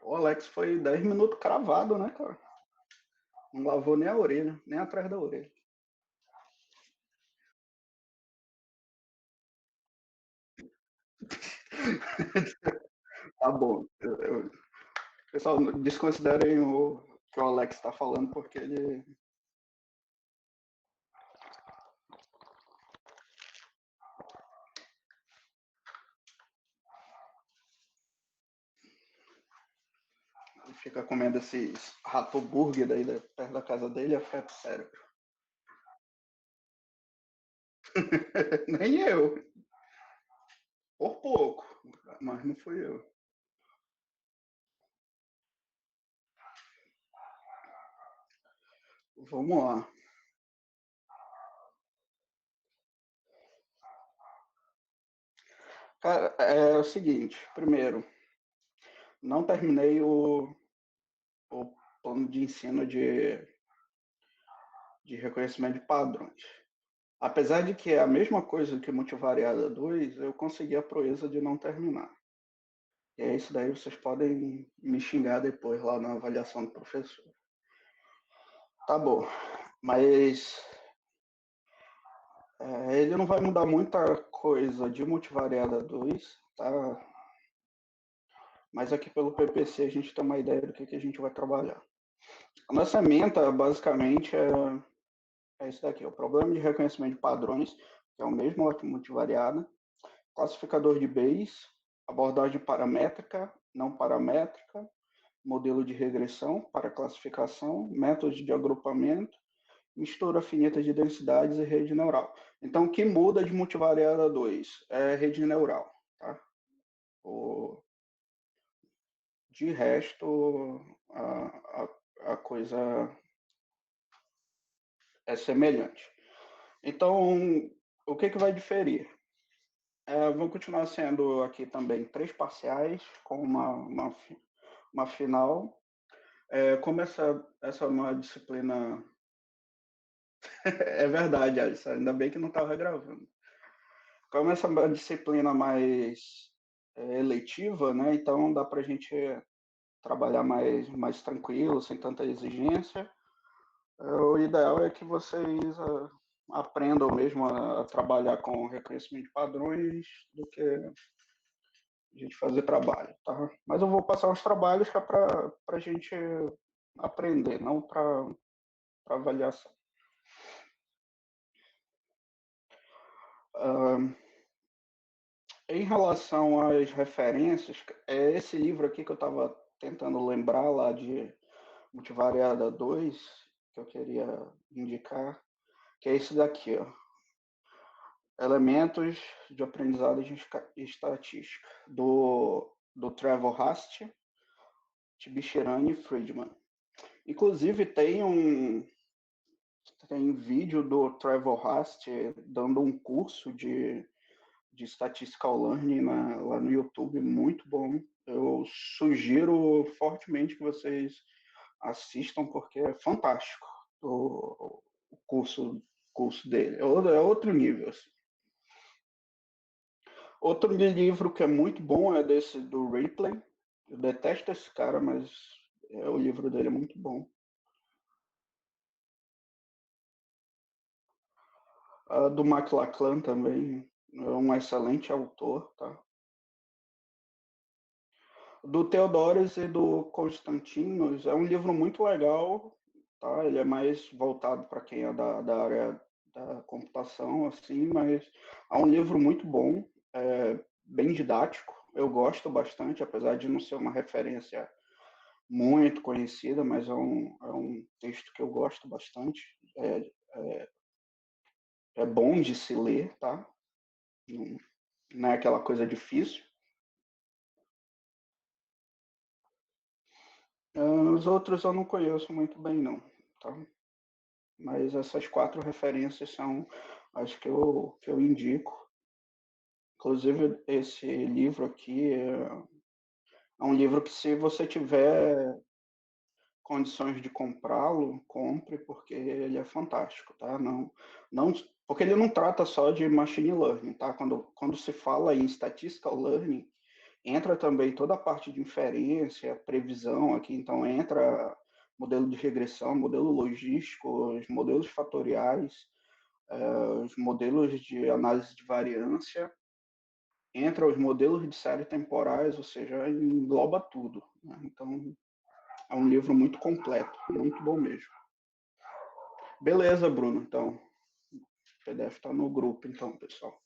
O Alex foi 10 minutos cravado, né, cara? Não lavou nem a orelha, nem atrás da orelha. Tá bom. Pessoal, desconsiderem o que o Alex tá falando, porque ele fica comendo esses rato burger daí perto da casa dele, afeta o cérebro. Nem eu. Por pouco. Mas não fui eu. Vamos lá. Cara, é o seguinte. Primeiro, não terminei o plano de ensino de reconhecimento de padrões. Apesar de que é a mesma coisa que multivariada 2, eu consegui a proeza de não terminar. E é isso daí, vocês podem me xingar depois lá na avaliação do professor. Tá bom, mas ele não vai mudar muita coisa de multivariada 2, tá? Mas aqui pelo PPC a gente tem uma ideia do que a gente vai trabalhar. A nossa menta, basicamente, é isso daqui: o problema de reconhecimento de padrões, que é o mesmo multivariada, classificador de Bayes, abordagem paramétrica, não paramétrica, modelo de regressão para classificação, métodos de agrupamento, mistura finita de densidades e rede neural. Então, o que muda de multivariada 2 é rede neural. Tá? De resto, a coisa é semelhante. Então, o que vai diferir? Vão continuar sendo aqui também 3 parciais, com uma final. Como essa é uma disciplina. É verdade, Alisson, ainda bem que não estava gravando. Como essa é uma disciplina mais eletiva, né? Então dá para a gente trabalhar mais tranquilo, sem tanta exigência. O ideal é que vocês aprendam mesmo a trabalhar com reconhecimento de padrões do que a gente fazer trabalho, tá? Mas eu vou passar os trabalhos que é para a gente aprender, não para avaliação. Em relação às referências, é esse livro aqui que eu estava tentando lembrar lá de Multivariada 2, que eu queria indicar, que é esse daqui, ó. Elementos de aprendizado de estatística, do Trevor Hast, Tibishirani e Friedman. Inclusive tem vídeo do Trevor Hast dando um curso de Statistical Learning lá no YouTube, muito bom. Eu sugiro fortemente que vocês assistam, porque é fantástico o curso dele. É outro nível. Assim. Outro livro que é muito bom é desse do Ripley. Eu detesto esse cara, mas o livro dele é muito bom. Do McLachlan também é um excelente autor, tá? Do Theodorus e do Constantinos é um livro muito legal, tá? Ele é mais voltado para quem é da área da computação, assim, mas é um livro muito bom, bem didático. Eu gosto bastante, apesar de não ser uma referência muito conhecida, mas é um texto que eu gosto bastante. É bom de se ler, tá? Não é aquela coisa difícil. Os outros eu não conheço muito bem, não, tá? Mas essas 4 referências são as que eu indico. Inclusive, esse livro aqui é um livro que, se você tiver condições de comprá-lo, compre, porque ele é fantástico, tá? Não, porque ele não trata só de machine learning, tá? Quando se fala em statistical learning, Entra também toda a parte de inferência, previsão aqui, então entra modelo de regressão, modelo logístico, os modelos fatoriais, os modelos de análise de variância, entra os modelos de série temporais, ou seja, engloba tudo, né? Então, é um livro muito completo, muito bom mesmo. Beleza, Bruno, então, o PDF está no grupo, então, pessoal.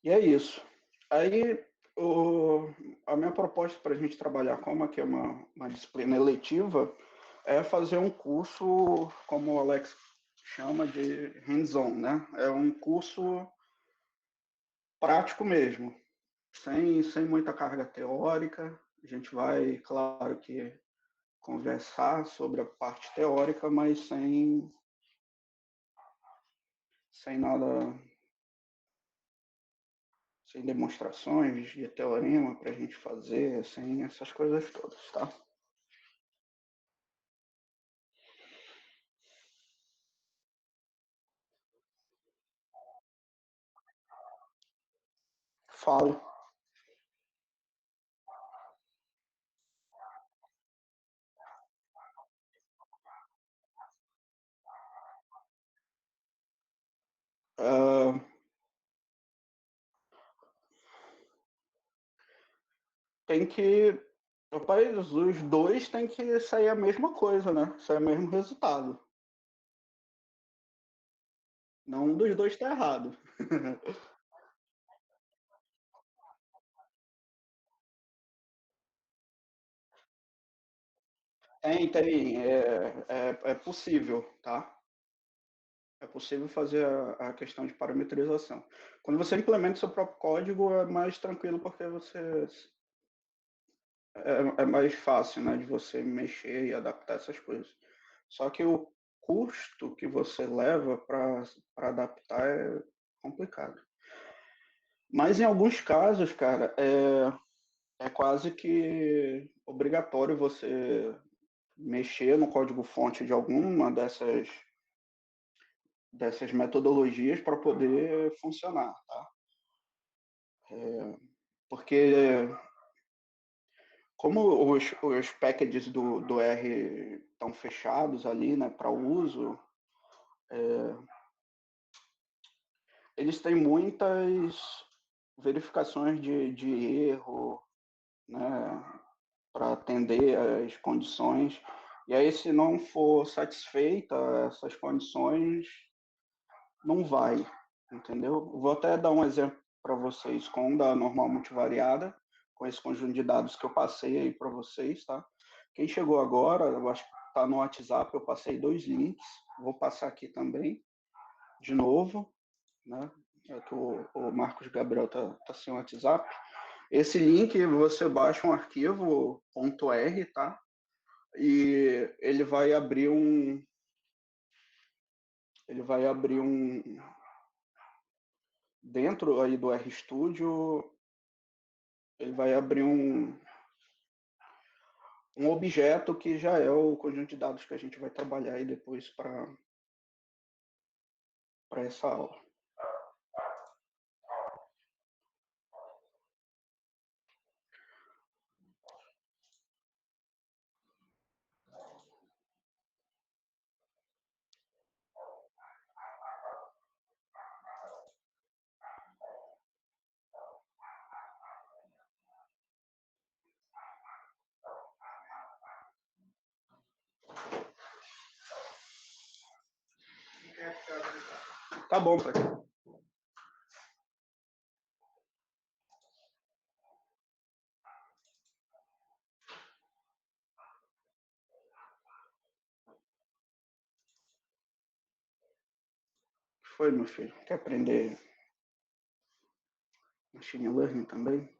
E é isso. Aí, a minha proposta para a gente trabalhar como aqui é uma disciplina eletiva é fazer um curso, como o Alex chama de hands-on, né? É um curso prático mesmo, sem muita carga teórica. A gente vai, claro que, conversar sobre a parte teórica, mas sem nada, sem demonstrações de teorema para a gente fazer, sem essas coisas todas, tá? Falo. Uh, tem que. Rapaz, os dois tem que sair a mesma coisa, né? Sair o mesmo resultado. Não um dos dois está errado. Tem. É possível, tá? É possível fazer a questão de parametrização. Quando você implementa seu próprio código, é mais tranquilo porque você é mais fácil, né, de você mexer e adaptar essas coisas. Só que o custo que você leva para adaptar é complicado. Mas em alguns casos, cara, é quase que obrigatório você mexer no código-fonte de alguma dessas metodologias para poder funcionar, tá? Porque como os packages do R estão fechados ali, né, para uso, eles têm muitas verificações de erro, né, para atender as condições. E aí, se não for satisfeita essas condições, não vai, entendeu? Vou até dar um exemplo para vocês com da normal multivariada, com esse conjunto de dados que eu passei aí para vocês, tá? Quem chegou agora, eu acho que está no WhatsApp, eu passei dois links, vou passar aqui também, de novo, né? É que o Marcos Gabriel tá sem o WhatsApp. Esse link você baixa um arquivo .r, tá? E ele vai abrir um dentro aí do RStudio, ele vai abrir um objeto que já é o conjunto de dados que a gente vai trabalhar aí depois para essa aula. Tá bom, pai. Foi, meu filho? Quer aprender machine learning também?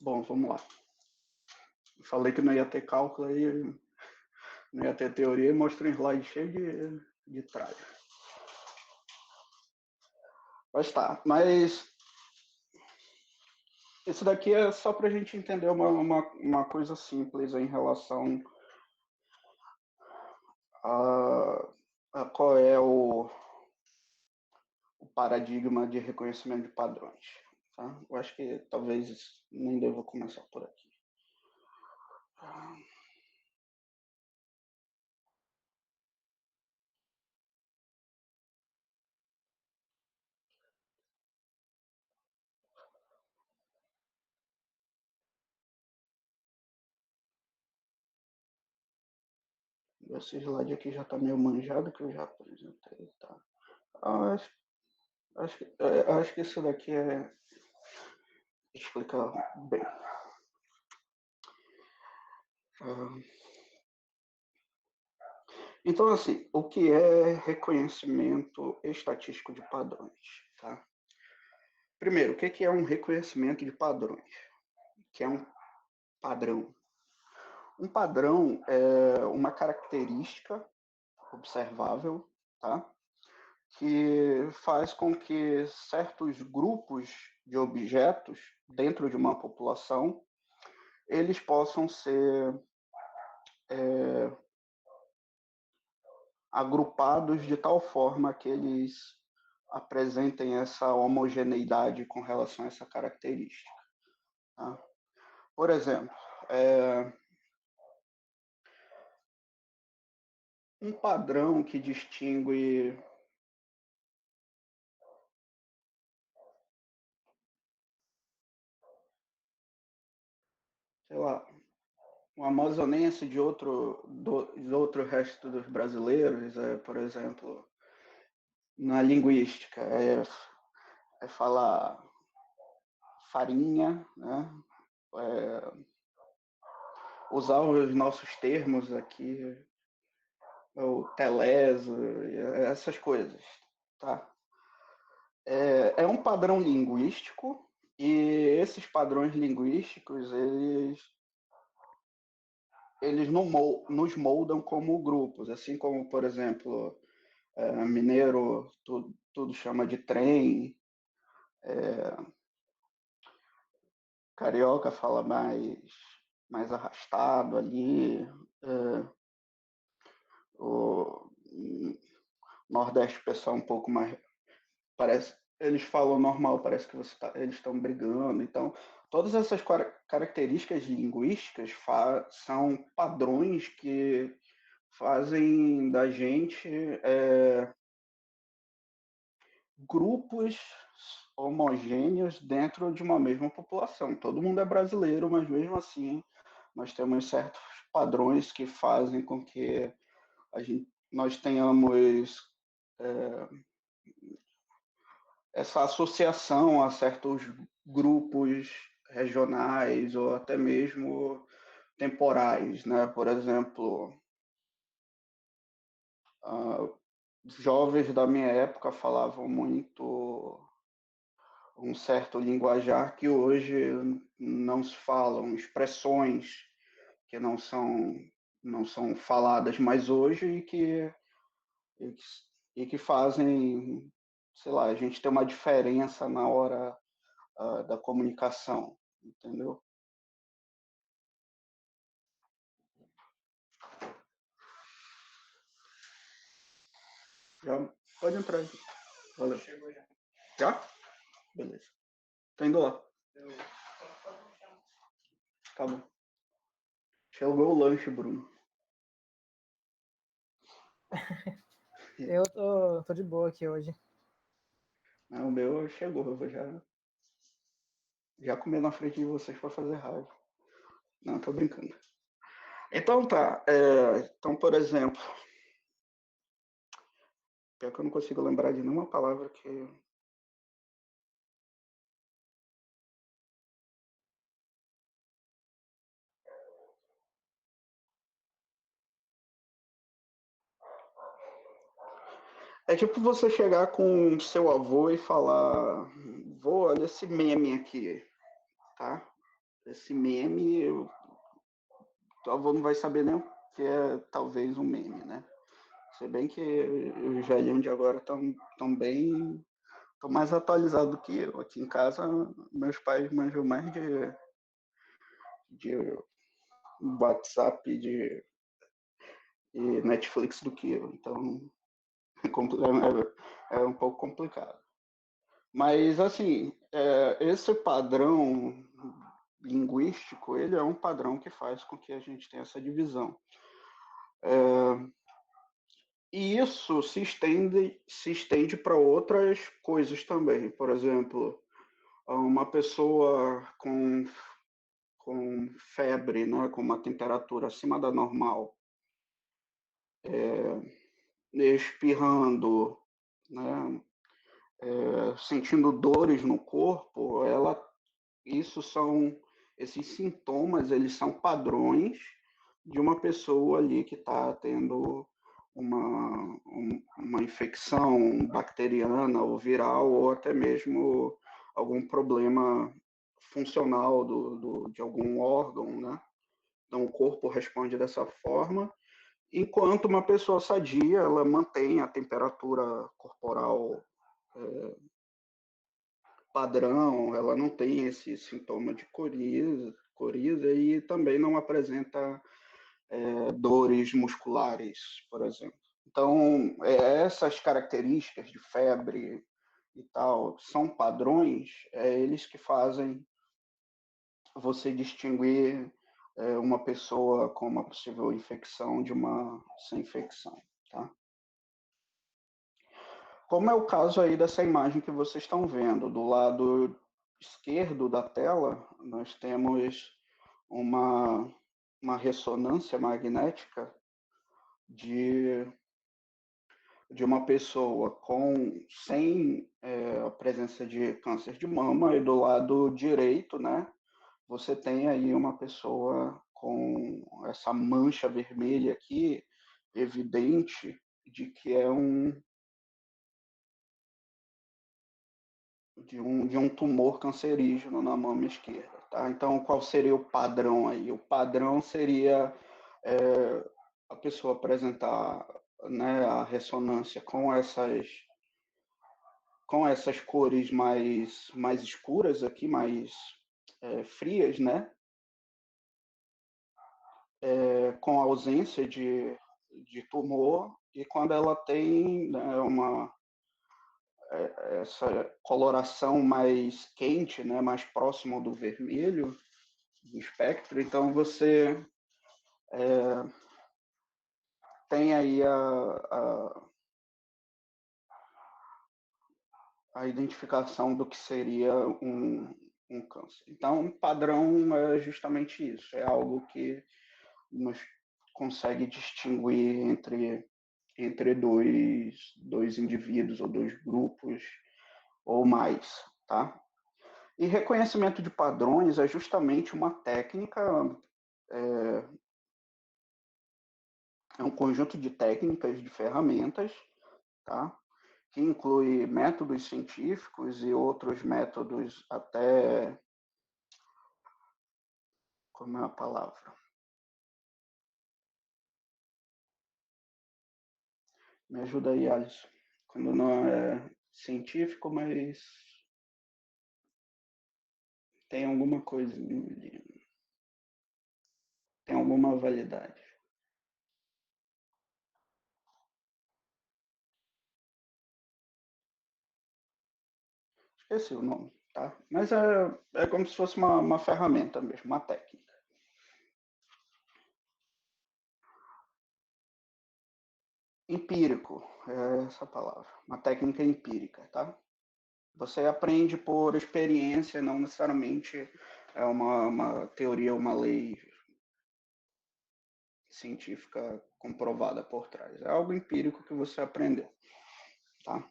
Bom, vamos lá. Falei que não ia ter cálculo aí, não ia ter teoria e mostrei um slide cheio de tralha. Mas tá, mas isso daqui é só para a gente entender uma coisa simples em relação a qual é o paradigma de reconhecimento de padrões. Tá? Eu acho que talvez nem devo começar por aqui. Esse slide aqui já está meio manjado, que eu já apresentei. Tá? Ah, acho que isso daqui explica bem. Então, assim, o que é reconhecimento estatístico de padrões? Tá? Primeiro, o que é um reconhecimento de padrões? O que é um padrão? Um padrão é uma característica observável, tá? Que faz com que certos grupos de objetos dentro de uma população eles possam ser agrupados de tal forma que eles apresentem essa homogeneidade com relação a essa característica. Tá? Por exemplo, um padrão que distingue, sei lá, um amazonense de outro resto dos brasileiros, por exemplo, na linguística, é falar farinha, né? Usar os nossos termos aqui, o teleso, essas coisas, tá? É um padrão linguístico e esses padrões linguísticos, eles nos moldam como grupos, assim como, por exemplo, mineiro tudo chama de trem, carioca fala mais arrastado ali, o Nordeste o pessoal um pouco mais, parece, eles falam normal, parece que eles estão brigando, então todas essas características linguísticas são padrões que fazem da gente grupos homogêneos dentro de uma mesma população. Todo mundo é brasileiro, mas mesmo assim nós temos certos padrões que fazem com que nós tenhamos essa associação a certos grupos regionais ou até mesmo temporais, né? Por exemplo, jovens da minha época falavam muito um certo linguajar que hoje não se falam, expressões que não são faladas mais hoje e que, e que fazem, sei lá, a gente ter uma diferença na hora da comunicação, entendeu? Já pode entrar aqui. Valeu. Já? Beleza. Tô indo lá. Tá bom. Chegou o lanche, Bruno. Eu tô de boa aqui hoje. O meu chegou, eu vou já comer na frente de vocês para fazer raiva. Não, tô brincando. Então tá. Então, por exemplo, pior que eu não consigo lembrar de nenhuma palavra que. É tipo você chegar com seu avô e falar: vô, olha esse meme aqui, tá? esse meme, o avô não vai saber nem o que é talvez um meme, né? Se bem que os velhinhos de agora estão bem, estão mais atualizados que eu. Aqui em casa, meus pais manjam mais de WhatsApp e Netflix do que eu. Então, é um pouco complicado. Mas, assim, esse padrão linguístico, ele é um padrão que faz com que a gente tenha essa divisão. E isso se estende para outras coisas também. Por exemplo, uma pessoa com febre, né, com uma temperatura acima da normal, espirrando, né, sentindo dores no corpo, esses sintomas, eles são padrões de uma pessoa ali que está tendo uma infecção bacteriana ou viral, ou até mesmo algum problema funcional de algum órgão, né? Então, o corpo responde dessa forma, enquanto uma pessoa sadia, ela mantém a temperatura corporal padrão, ela não tem esse sintoma de coriza e também não apresenta dores musculares, por exemplo. Então, essas características de febre e tal são padrões, eles que fazem você distinguir uma pessoa com uma possível infecção de uma sem infecção, tá? Como é o caso aí dessa imagem que vocês estão vendo, do lado esquerdo da tela, nós temos uma, uma ressonância magnética de, de uma pessoa sem a presença de câncer de mama, e do lado direito, né, você tem aí uma pessoa com essa mancha vermelha aqui, evidente de que é de um tumor cancerígeno na mama esquerda. Tá? Então, qual seria o padrão aí? O padrão seria a pessoa apresentar, né, a ressonância com essas cores mais escuras aqui, mais frias, né? Com ausência de tumor, e quando ela tem, né, essa coloração mais quente, né, mais próximo do vermelho, do espectro, então você tem aí a identificação do que seria um câncer. Então, um padrão é justamente isso, é algo que nos consegue distinguir entre dois indivíduos ou dois grupos ou mais, tá? E reconhecimento de padrões é justamente uma técnica, é um conjunto de técnicas, de ferramentas, tá? Que inclui métodos científicos e outros métodos até, como é a palavra? Me ajuda aí, Alisson. Quando não é científico, mas tem alguma coisa, tem alguma validade. Esqueci o nome, tá? Mas é como se fosse uma ferramenta mesmo, uma técnica. Empírico, é essa palavra. Uma técnica empírica, tá? Você aprende por experiência, não necessariamente é uma teoria, uma lei científica comprovada por trás. É algo empírico que você aprendeu, tá?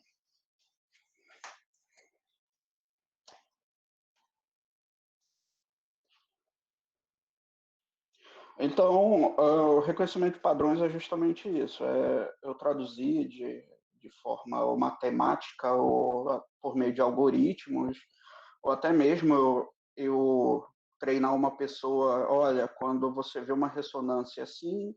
Então, o reconhecimento de padrões é justamente isso. Eu traduzir de forma matemática ou por meio de algoritmos, ou até mesmo eu treinar uma pessoa, olha, quando você vê uma ressonância assim,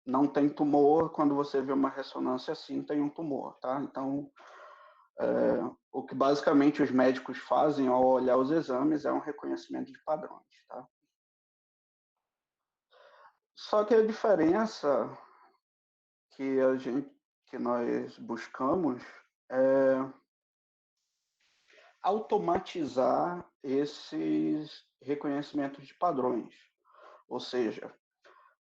não tem tumor, quando você vê uma ressonância assim, tem um tumor, tá? Então, o que basicamente os médicos fazem ao olhar os exames é um reconhecimento de padrões, tá? Só que a diferença que nós buscamos é automatizar esses reconhecimentos de padrões, ou seja,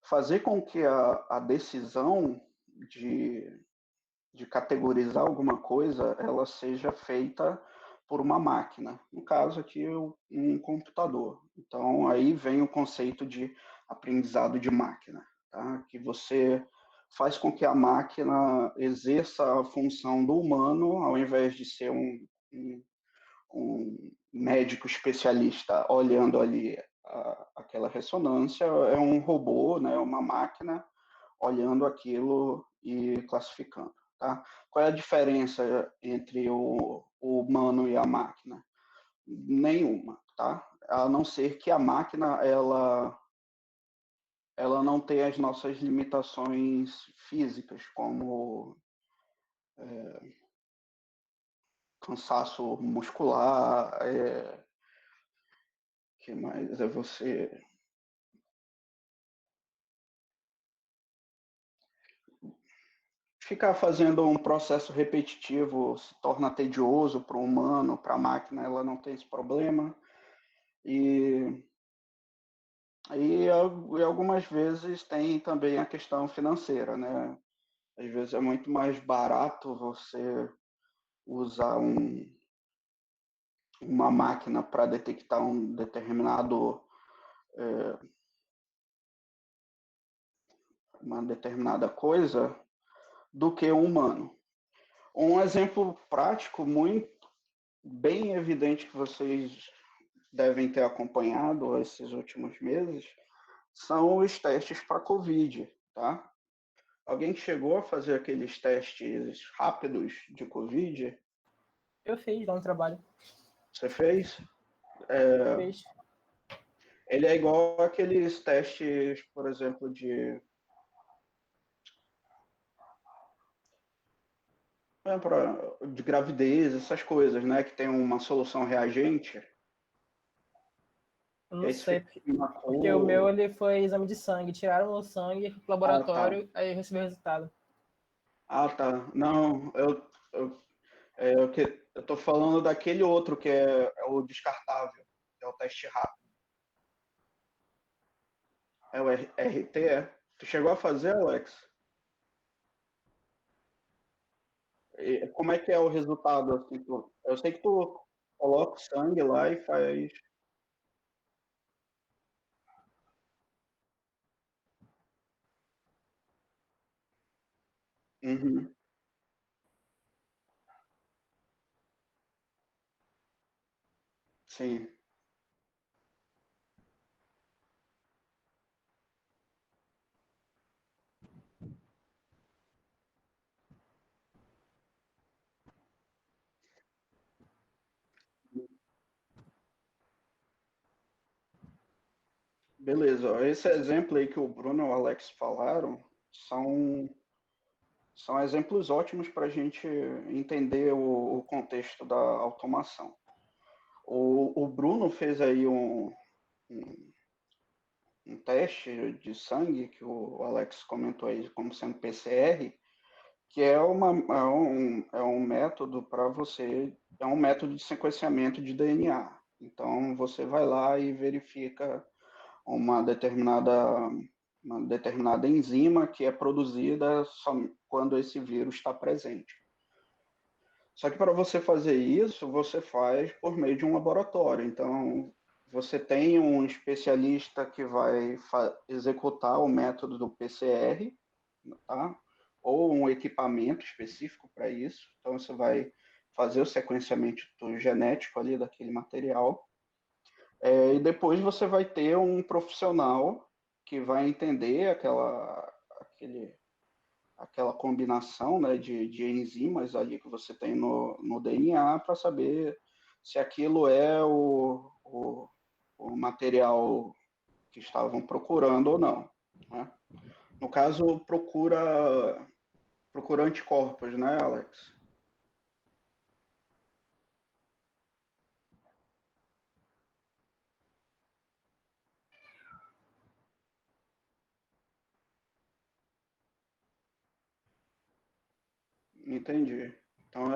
fazer com que a decisão de categorizar alguma coisa ela seja feita por uma máquina, no caso aqui um computador. Então aí vem o conceito de aprendizado de máquina, tá? Que você faz com que a máquina exerça a função do humano ao invés de ser um médico especialista olhando ali aquela ressonância, é um robô, né, uma máquina olhando aquilo e classificando. Tá? Qual é a diferença entre o humano e a máquina? Nenhuma, tá? A não ser que a máquina ela não tem as nossas limitações físicas, como cansaço muscular, que mais é você ficar fazendo um processo repetitivo se torna tedioso para o humano, para a máquina ela não tem esse problema. E algumas vezes tem também a questão financeira, né? Às vezes é muito mais barato você usar uma máquina para detectar um determinado, uma determinada coisa do que um humano. Um exemplo prático muito bem evidente que vocês devem ter acompanhado esses últimos meses são os testes para Covid, tá? Alguém chegou a fazer aqueles testes rápidos de Covid? Eu fiz lá no trabalho. Você fez? Fiz. Ele é igual aqueles testes, por exemplo, de gravidez, essas coisas, né? Que tem uma solução reagente. Eu E não aí você sei, fica uma porque o meu cor. ele foi exame de sangue. Tiraram o sangue pro Ah, tá. laboratório, aí eu recebi o resultado. Ah, tá. Não, eu tô falando daquele outro que é o descartável, que é o teste rápido. É o RT, é? Tu chegou a fazer, Alex? E como é que é o resultado? Assim, eu sei que tu coloca o sangue lá e faz. Uhum, sim. Beleza. Ó, esse exemplo aí que o Bruno e o Alex falaram são, são exemplos ótimos para a gente entender o contexto da automação. O Bruno fez aí um, um teste de sangue, que o Alex comentou aí como sendo PCR, que é um método para você, é um método de sequenciamento de DNA. Então, você vai lá e verifica uma determinada, uma determinada enzima que é produzida só quando esse vírus está presente. Só que para você fazer isso, você faz por meio de um laboratório. Então, você tem um especialista que vai executar o método do PCR, tá? Ou um equipamento específico para isso. Então, você vai fazer o sequenciamento genético ali daquele material. E depois você vai ter um profissional que vai entender aquela combinação, né, de enzimas ali que você tem no DNA para saber se aquilo é o material que estavam procurando ou não, né? No caso, procura anticorpos, né, Alex? Entendi. Então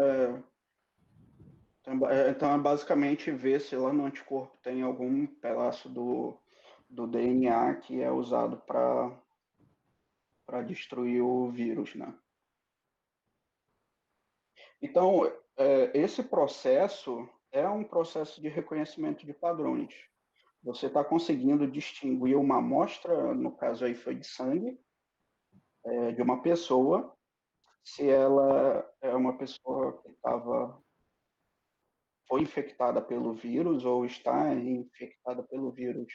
é basicamente ver se lá no anticorpo tem algum pedaço do DNA que é usado para destruir o vírus, né? Então, esse processo é um processo de reconhecimento de padrões. Você está conseguindo distinguir uma amostra, no caso aí foi de sangue, de uma pessoa, se ela é uma pessoa que foi infectada pelo vírus ou está infectada pelo vírus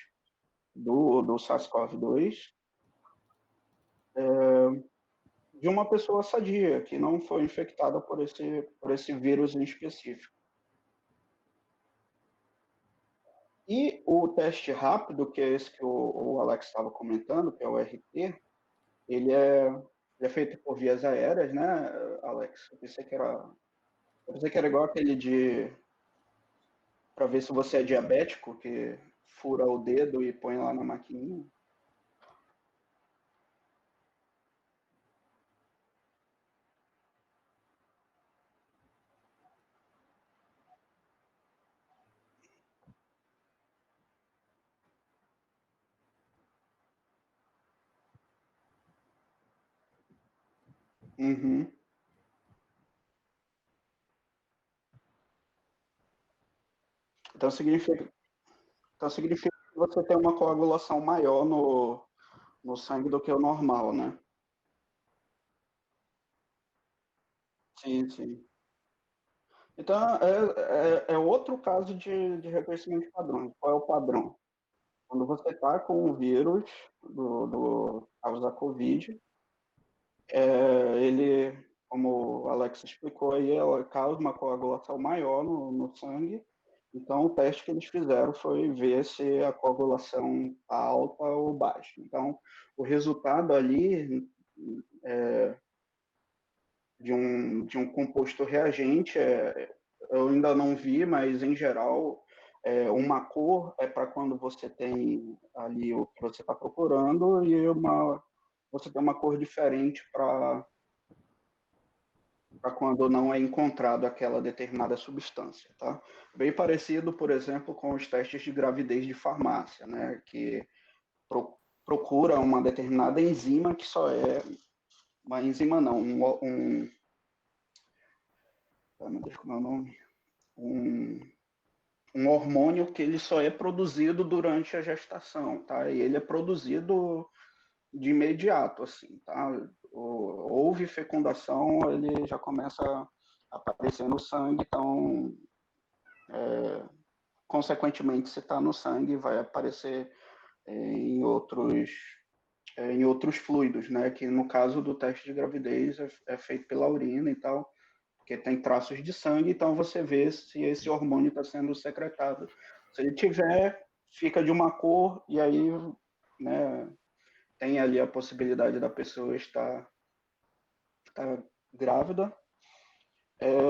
do SARS-CoV-2, de uma pessoa sadia, que não foi infectada por esse vírus em específico. E o teste rápido, que é esse que o Alex estava comentando, que é o RT, ele é feito por vias aéreas, né, Alex? Eu pensei que era igual aquele de para ver se você é diabético, que fura o dedo e põe lá na maquininha. Uhum. Então significa, então significa que você tem uma coagulação maior no sangue do que o normal, né? Sim, sim. Então, é outro caso de reconhecimento de padrão. Qual é o padrão? Quando você está com o vírus do causa Covid, ele, como o Alex explicou aí, ela causa uma coagulação maior no sangue. Então, o teste que eles fizeram foi ver se a coagulação está alta ou baixa. Então, o resultado ali de um composto reagente, eu ainda não vi, mas em geral, uma cor é para quando você tem ali o que você está procurando e você tem uma cor diferente para quando não é encontrado aquela determinada substância, tá? Bem parecido, por exemplo, com os testes de gravidez de farmácia, né? Que procura uma determinada enzima que só é uma enzima não, meu Deus, como é o nome? Um hormônio que ele só é produzido durante a gestação, tá? E ele é produzido de imediato, assim, tá? Houve fecundação, ele já começa a aparecer no sangue, então, consequentemente, se está no sangue, vai aparecer em outros fluidos, né? Que no caso do teste de gravidez é feito pela urina e tal, porque tem traços de sangue, então você vê se esse hormônio está sendo secretado. Se ele tiver, fica de uma cor, e aí, né, tem ali a possibilidade da pessoa estar grávida,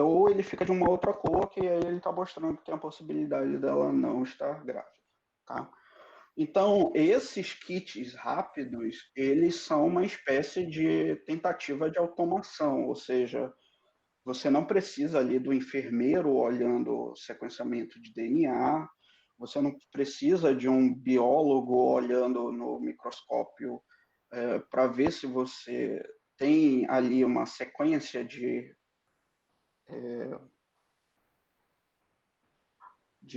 ou ele fica de uma outra cor, que aí ele está mostrando que tem a possibilidade dela não estar grávida, tá? Então, esses kits rápidos, eles são uma espécie de tentativa de automação, ou seja, você não precisa ali do enfermeiro olhando o sequenciamento de DNA, você não precisa de um biólogo olhando no microscópio para ver se você tem ali uma sequência de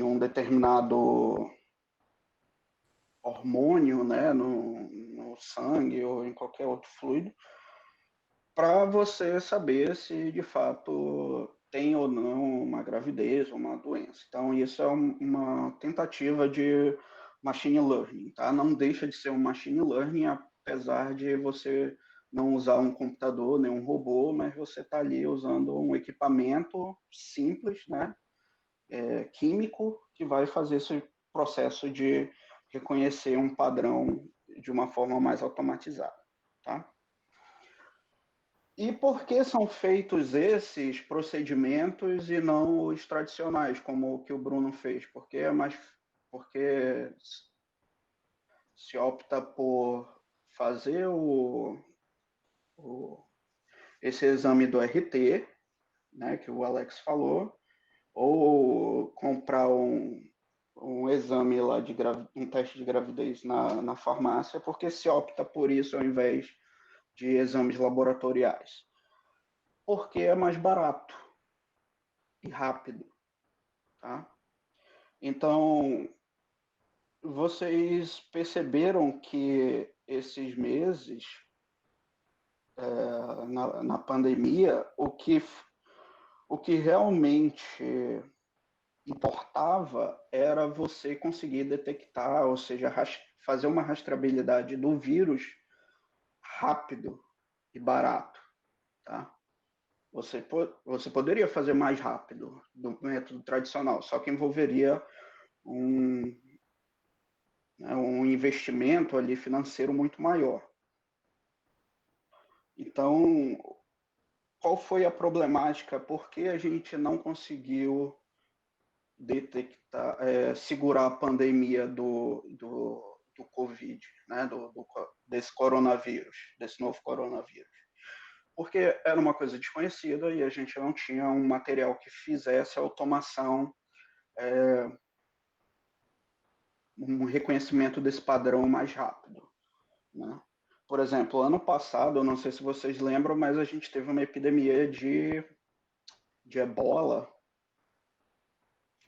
um determinado hormônio, né, no sangue ou em qualquer outro fluido, para você saber se de fato tem ou não uma gravidez ou uma doença. Então, isso é uma tentativa de machine learning, tá? Não deixa de ser um machine learning, apesar de você não usar um computador nem um robô, mas você está ali usando um equipamento simples, né? Químico, que vai fazer processo de reconhecer um padrão de uma forma mais automatizada, tá? E por que são feitos esses procedimentos e não os tradicionais, como o que o Bruno fez? Porque se opta por fazer esse exame do RT, né, que o Alex falou, ou comprar um exame lá um teste de gravidez na farmácia, porque se opta por isso ao invés de exames laboratoriais. Porque é mais barato e rápido, tá? Então, vocês perceberam que esses meses, na pandemia, o que realmente importava era você conseguir detectar, ou seja, fazer uma rastreabilidade do vírus rápido e barato, tá? Você poderia fazer mais rápido do método tradicional, só que envolveria um, né, um investimento ali financeiro muito maior. Então, qual foi a problemática? Por que a gente não conseguiu detectar, segurar a pandemia do Covid, né, desse coronavírus, desse novo coronavírus? Porque era uma coisa desconhecida e a gente não tinha um material que fizesse a automação, um reconhecimento desse padrão mais rápido, né? Por exemplo, ano passado, eu não sei se vocês lembram, mas a gente teve uma epidemia de ebola.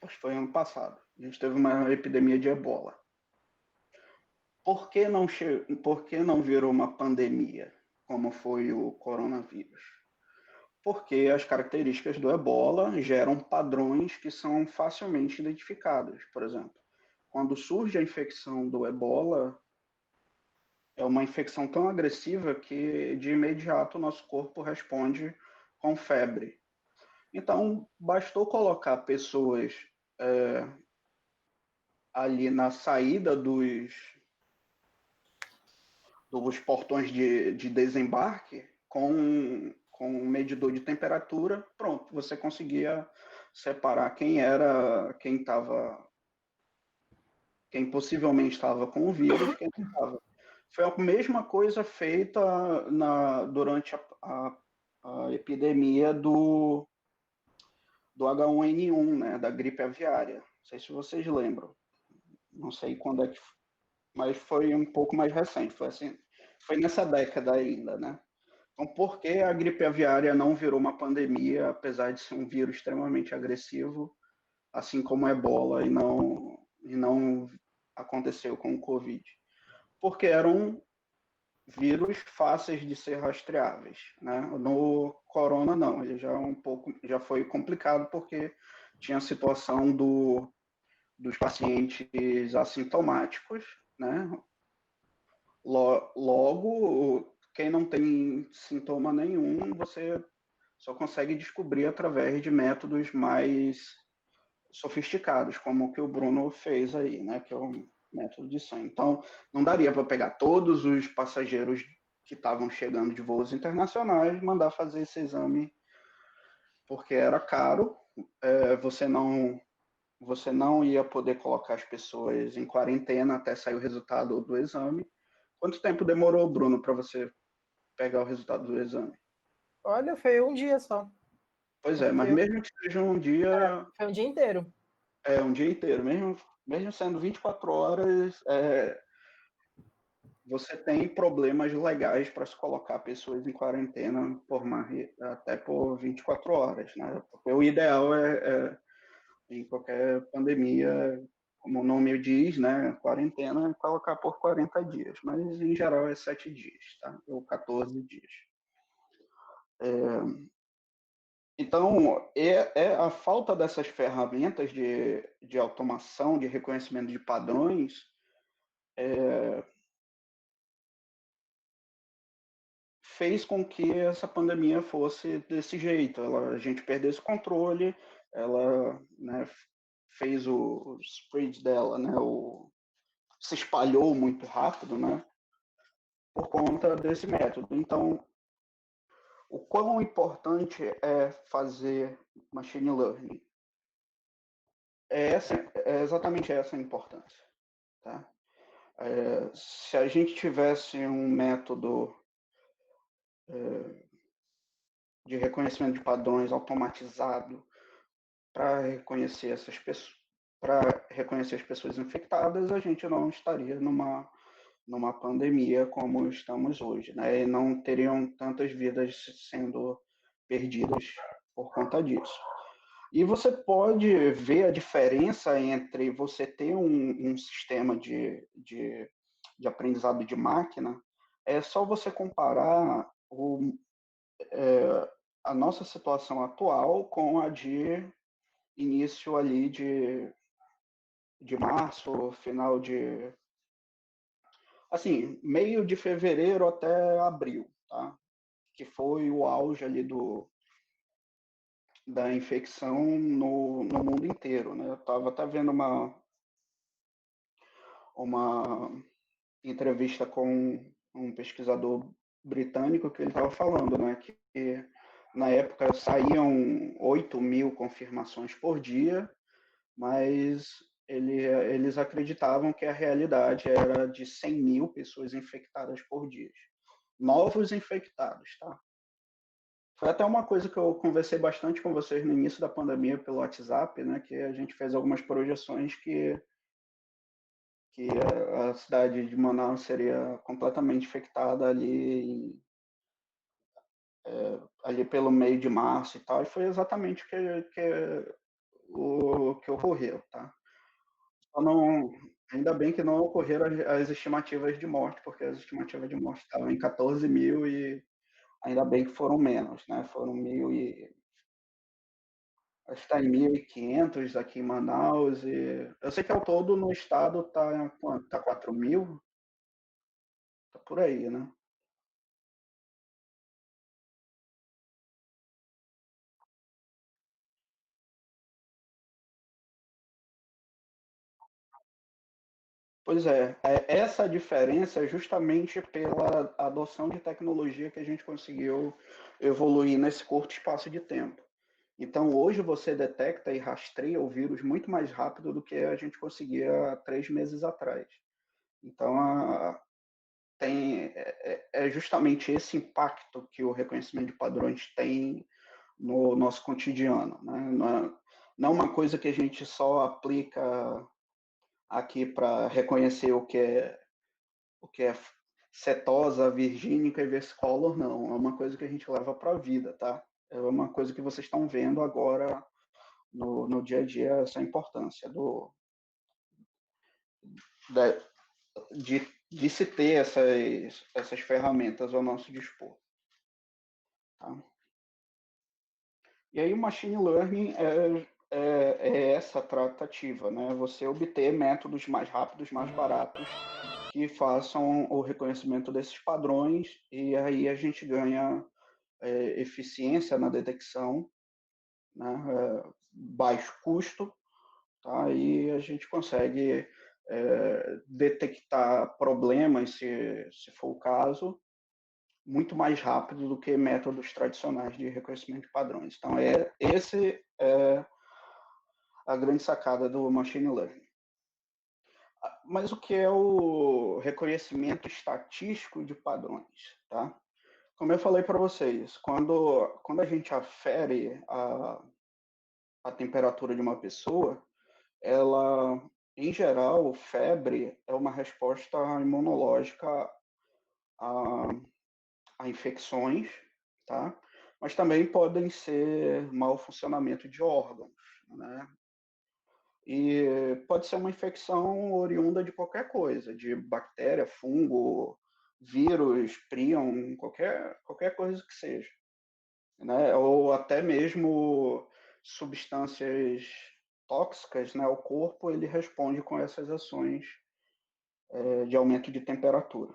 Acho que foi ano passado. A gente teve uma epidemia de ebola. Por que não virou uma pandemia, como foi o coronavírus? Porque as características do ebola geram padrões que são facilmente identificados. Por exemplo, quando surge a infecção do ebola, é uma infecção tão agressiva que de imediato o nosso corpo responde com febre. Então, bastou colocar pessoas é, ali na saída dos portões de desembarque com um medidor de temperatura, pronto, você conseguia separar quem possivelmente estava com o vírus, quem não estava. Foi a mesma coisa feita durante a epidemia do H1N1, né, da gripe aviária. Não sei se vocês lembram. Não sei quando é que, mas foi um pouco mais recente. Foi assim, foi nessa década ainda, né? Então, por que a gripe aviária não virou uma pandemia, apesar de ser um vírus extremamente agressivo, assim como a ebola, e não aconteceu com o Covid? Porque eram vírus fáceis de ser rastreáveis, né? No corona não, ele já foi complicado porque tinha a situação dos pacientes assintomáticos, né? Logo, quem não tem sintoma nenhum, você só consegue descobrir através de métodos mais sofisticados, como o que o Bruno fez aí, né? Que é o método de sangue. Então, não daria para pegar todos os passageiros que estavam chegando de voos internacionais e mandar fazer esse exame, porque era caro, você não ia poder colocar as pessoas em quarentena até sair o resultado do exame. Quanto tempo demorou, Bruno, para você pegar o resultado do exame? Olha, foi um dia só. Pois Acho é, que mas mesmo que seja um dia, foi um dia inteiro. um dia inteiro, mesmo sendo 24 horas, você tem problemas legais para se colocar pessoas em quarentena até por 24 horas, né? Porque o ideal em qualquer pandemia, como o nome diz, né, quarentena, é colocar por 40 dias, mas em geral é 7 dias, tá? Ou 14 dias. Então, é a falta dessas ferramentas de automação, de reconhecimento de padrões, fez com que essa pandemia fosse desse jeito. A gente perdesse o controle, ela, né, fez o spread dela, né? Se espalhou muito rápido, né? Por conta desse método. Então, o quão importante é fazer machine learning? É exatamente essa a importância. Tá? Se a gente tivesse um método de reconhecimento de padrões automatizado para reconhecer essas pessoas, para reconhecer as pessoas infectadas, a gente não estaria numa pandemia como estamos hoje, né? E não teriam tantas vidas sendo perdidas por conta disso. E você pode ver a diferença entre você ter um sistema de aprendizado de máquina, é só você comparar a nossa situação atual com a de início ali de março, final de... Assim, meio de fevereiro até abril, tá? Que foi o auge ali da infecção no mundo inteiro, né? Eu estava até vendo uma entrevista com um pesquisador britânico que ele estava falando, né? Que na época saíam 8.000 confirmações por dia, mas eles acreditavam que a realidade era de 100.000 pessoas infectadas por dia. Novos infectados, tá? Foi até uma coisa que eu conversei bastante com vocês no início da pandemia pelo WhatsApp, né? Que a gente fez algumas projeções que a cidade de Manaus seria completamente infectada ali pelo meio de março e tal, e foi exatamente o que ocorreu, tá? Só não, ainda bem que não ocorreram as estimativas de morte, porque as estimativas de morte estavam em 14.000 e ainda bem que foram menos, né? Foram 1.000 e... Acho que está em 1.500 aqui em Manaus. E eu sei que ao todo no estado está quanto? Está 4.000? Está por aí, né? Pois é, essa diferença é justamente pela adoção de tecnologia que a gente conseguiu evoluir nesse curto espaço de tempo. Então, hoje você detecta e rastreia o vírus muito mais rápido do que a gente conseguia há 3 meses atrás. Então, é justamente esse impacto que o reconhecimento de padrões tem no nosso cotidiano. Né? Não é uma coisa que a gente só aplica aqui para reconhecer o que é setosa, virgínica e versicolor, não. É uma coisa que a gente leva para a vida, tá? É uma coisa que vocês estão vendo agora no dia a dia, essa importância da, de se ter essas ferramentas ao nosso dispor. Tá? E aí o machine learning é essa tratativa, né? Você obter métodos mais rápidos, mais baratos, que façam o reconhecimento desses padrões, e aí a gente ganha eficiência na detecção, né? Baixo custo, tá? E a gente consegue detectar problemas, se for o caso, muito mais rápido do que métodos tradicionais de reconhecimento de padrões. Então, esse é a grande sacada do machine learning. Mas o que é o reconhecimento estatístico de padrões, tá? Como eu falei para vocês, quando a gente afere a temperatura de uma pessoa, ela, em geral, febre é uma resposta imunológica a, a infecções, tá? Mas também podem ser mau funcionamento de órgãos, né? E pode ser uma infecção oriunda de qualquer coisa, de bactéria, fungo, vírus, prion, qualquer coisa que seja, né? Ou até mesmo substâncias tóxicas, né? O corpo ele responde com essas ações de aumento de temperatura.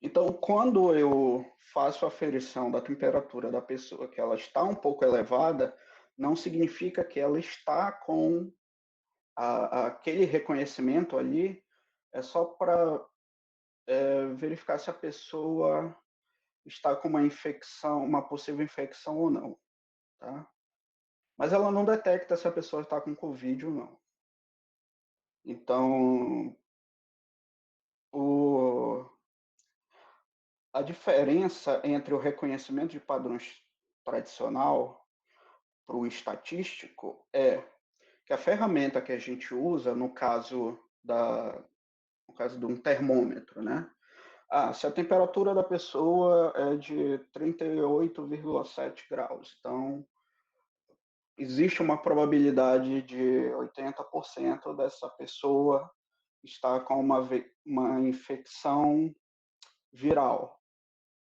Então, quando eu faço a aferição da temperatura da pessoa, que ela está um pouco elevada, não significa que ela está com aquele reconhecimento ali, é só para verificar se a pessoa está com uma infecção, uma possível infecção ou não, tá? Mas ela não detecta se a pessoa está com Covid ou não. Então, a diferença entre o reconhecimento de padrões tradicional para o estatístico é que a ferramenta que a gente usa, no caso de um termômetro, né? Se a temperatura da pessoa é de 38,7 graus, então existe uma probabilidade de 80% dessa pessoa estar com uma infecção viral,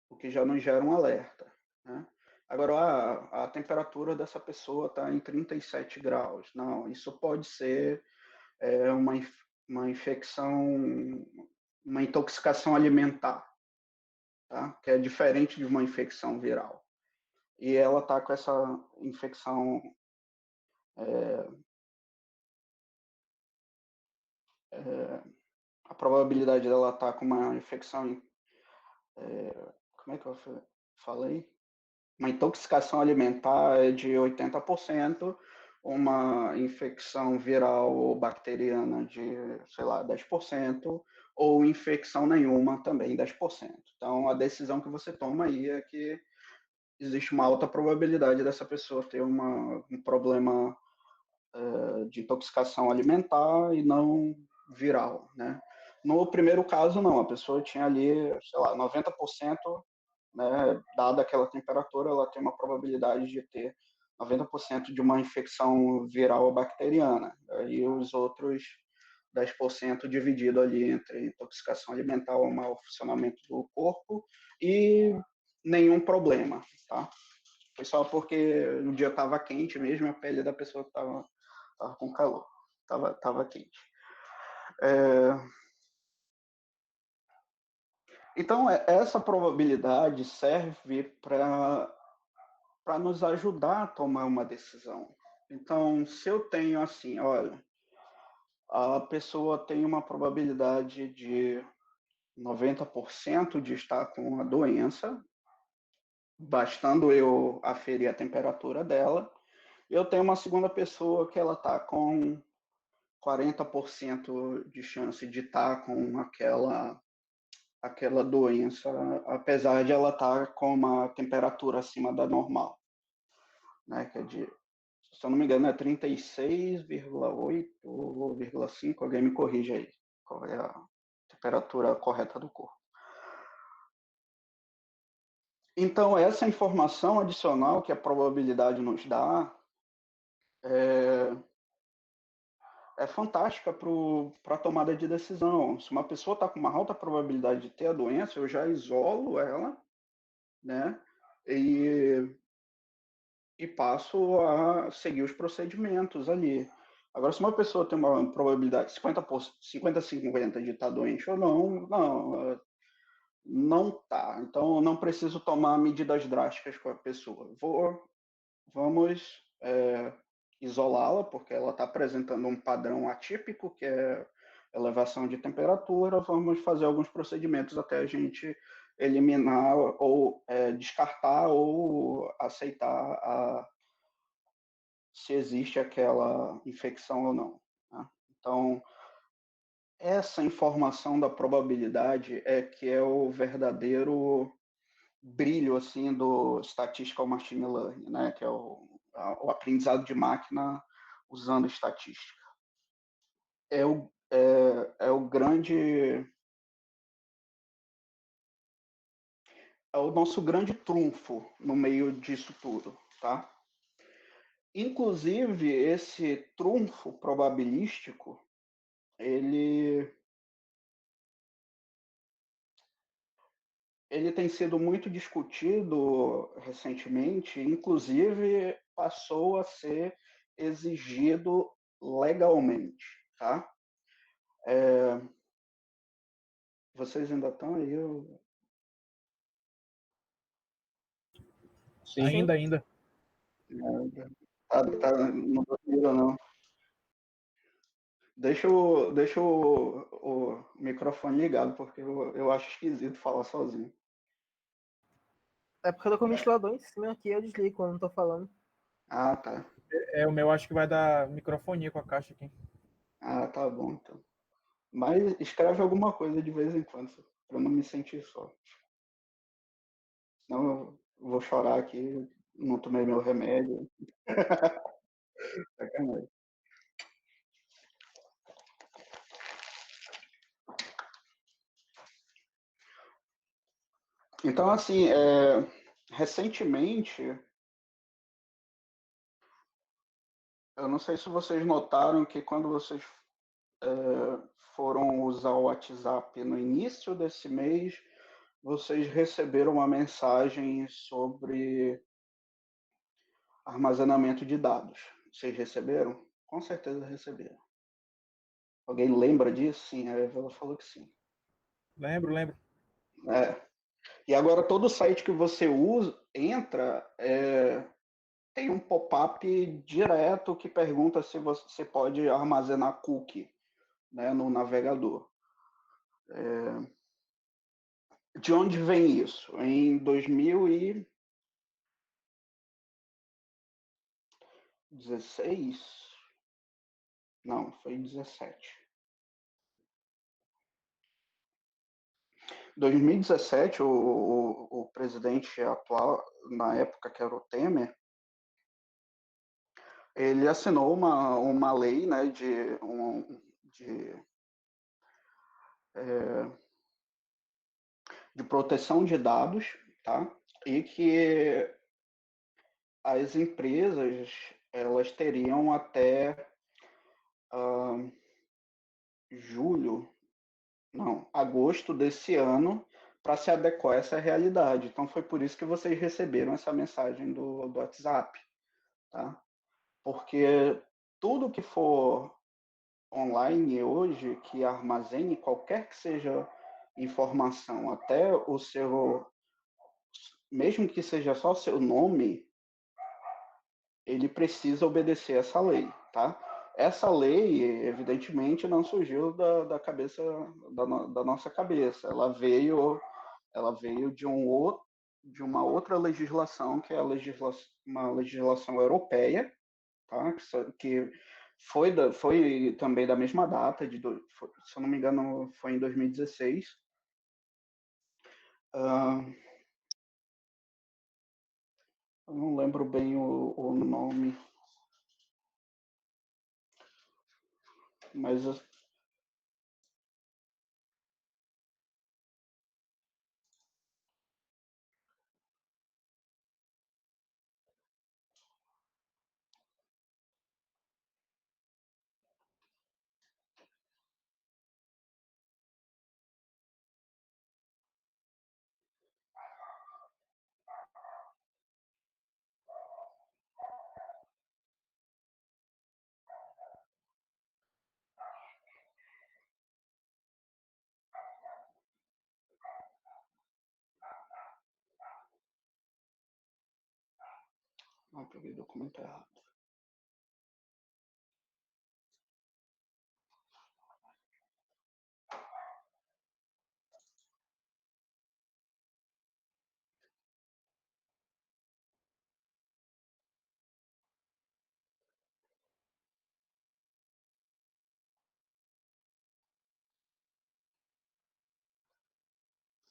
o que já nos gera um alerta, né? Agora, a temperatura dessa pessoa está em 37 graus. Não, isso pode ser uma infecção, uma intoxicação alimentar, tá? Que é diferente de uma infecção viral. E ela está com essa infecção a probabilidade dela estar com uma infecção, como é que eu falei? Uma intoxicação alimentar é de 80%, uma infecção viral ou bacteriana de, sei lá, 10%, ou infecção nenhuma também 10%. Então, a decisão que você toma aí é que existe uma alta probabilidade dessa pessoa ter um problema de intoxicação alimentar e não viral, né? No primeiro caso, não, a pessoa tinha ali, sei lá, 90%, né, dada aquela temperatura, ela tem uma probabilidade de ter 90% de uma infecção viral ou bacteriana. E os outros 10% dividido ali entre intoxicação alimentar ou mau funcionamento do corpo e nenhum problema, tá? Foi só porque o dia estava quente mesmo, a pele da pessoa estava com calor, tava quente. Então, essa probabilidade serve para nos ajudar a tomar uma decisão. Então, se eu tenho assim, olha, a pessoa tem uma probabilidade de 90% de estar com a doença, bastando eu aferir a temperatura dela, eu tenho uma segunda pessoa que ela está com 40% de chance de estar com aquela doença, apesar de ela estar com uma temperatura acima da normal, né? Que é de, se eu não me engano, é 36,8 ou 0,5, alguém me corrige aí, qual é a temperatura correta do corpo. Então, essa informação adicional que a probabilidade nos dá é fantástica para a tomada de decisão. Se uma pessoa está com uma alta probabilidade de ter a doença, eu já isolo ela, né? E passo a seguir os procedimentos ali. Agora, se uma pessoa tem uma probabilidade 50-50 de estar doente ou não tá. Então, não preciso tomar medidas drásticas com a pessoa. Vamos isolá-la, porque ela está apresentando um padrão atípico, que é elevação de temperatura. Vamos fazer alguns procedimentos até a gente eliminar ou descartar ou aceitar se existe aquela infecção ou não. Né? Então, essa informação da probabilidade é que é o verdadeiro brilho assim do statistical machine learning, né? Que é o aprendizado de máquina usando estatística. É o grande, é o nosso grande trunfo no meio disso tudo, tá? Inclusive, esse trunfo probabilístico, ele tem sido muito discutido recentemente, inclusive passou a ser exigido legalmente, tá? Vocês ainda estão aí? Sim. Ainda. É, Não dormiram, não. Deixa o microfone ligado, porque eu acho esquisito falar sozinho. É porque eu tô com o ventilador em cima aqui, eu desligo quando não tô falando. Ah, tá. O meu acho que vai dar microfonia com a caixa aqui. Ah, tá bom, então. Mas escreve alguma coisa de vez em quando, pra eu não me sentir só. Senão eu vou chorar aqui, não tomei meu remédio. Sacanagem. Então, assim, recentemente, eu não sei se vocês notaram que quando vocês foram usar o WhatsApp no início desse mês, vocês receberam uma mensagem sobre armazenamento de dados. Vocês receberam? Com certeza receberam. Alguém lembra disso? Sim, a Eva falou que sim. Lembro. É. E agora todo site que você usa, entra, tem um pop-up direto que pergunta se você pode armazenar cookie, né, no navegador. De onde vem isso? Em 2016? Não, foi 17. 2017, o presidente atual, na época que era o Temer, ele assinou uma lei, né, de proteção de dados, tá? E que as empresas elas teriam até julho, não, agosto desse ano para se adequar a essa realidade. Então foi por isso que vocês receberam essa mensagem do WhatsApp, tá? Porque tudo que for online hoje, que armazene qualquer que seja informação, até o seu, mesmo que seja só o seu nome, ele precisa obedecer essa lei, tá? Essa lei, evidentemente, não surgiu da cabeça da nossa cabeça. Ela veio de uma outra legislação, que é uma legislação europeia, tá? Que foi também da mesma data, se eu não me engano, foi em 2016. Eu não lembro bem o nome, mas não, peguei o documento errado.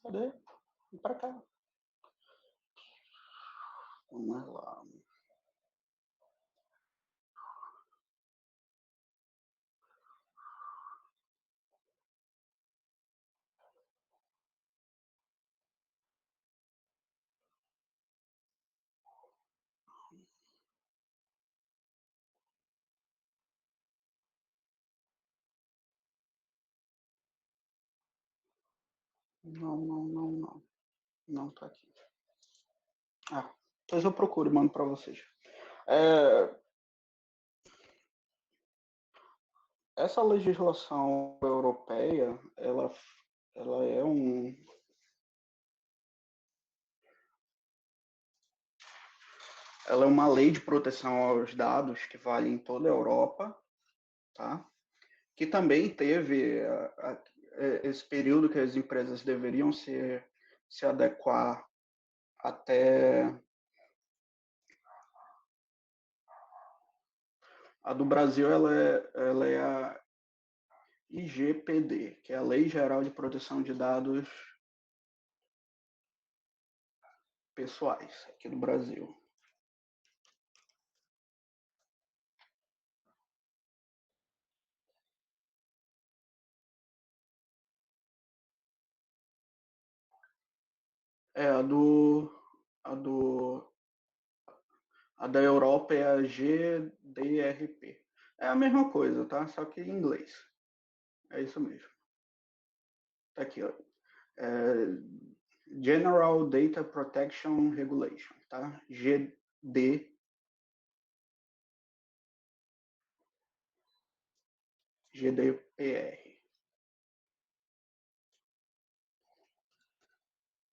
Cadê? Vem pra cá. Vamos lá. Não. Não tá aqui. Ah, depois eu procuro e mando para vocês. Essa legislação europeia, ela é Ela é uma lei de proteção aos dados que vale em toda a Europa, tá? Que também teve esse período que as empresas deveriam se adequar até a do Brasil, ela é a IGPD, que é a Lei Geral de Proteção de Dados Pessoais, aqui do Brasil. É, a do a da Europa é a GDRP. É a mesma coisa, tá? Só que em inglês. É isso mesmo. Tá aqui, ó. É, General Data Protection Regulation, tá? GDPR.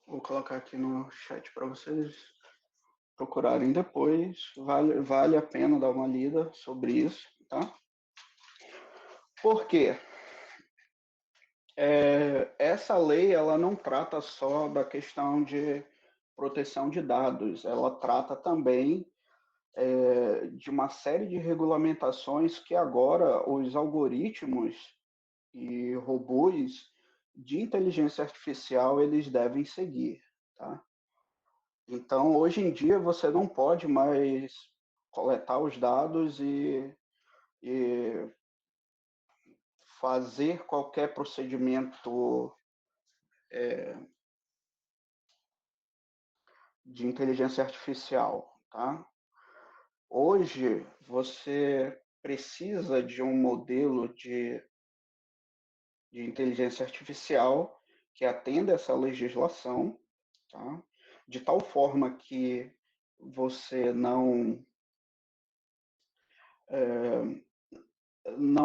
Vou colocar aqui no chat para vocês procurarem depois. Vale a pena dar uma lida sobre isso, tá? Por quê? Essa lei ela não trata só da questão de proteção de dados, ela trata também de uma série de regulamentações que agora os algoritmos e robôs de inteligência artificial eles devem seguir, tá? Então, hoje em dia, você não pode mais coletar os dados e fazer qualquer procedimento de inteligência artificial, tá? Hoje, você precisa de um modelo de inteligência artificial que atenda essa legislação, tá? De tal forma que você não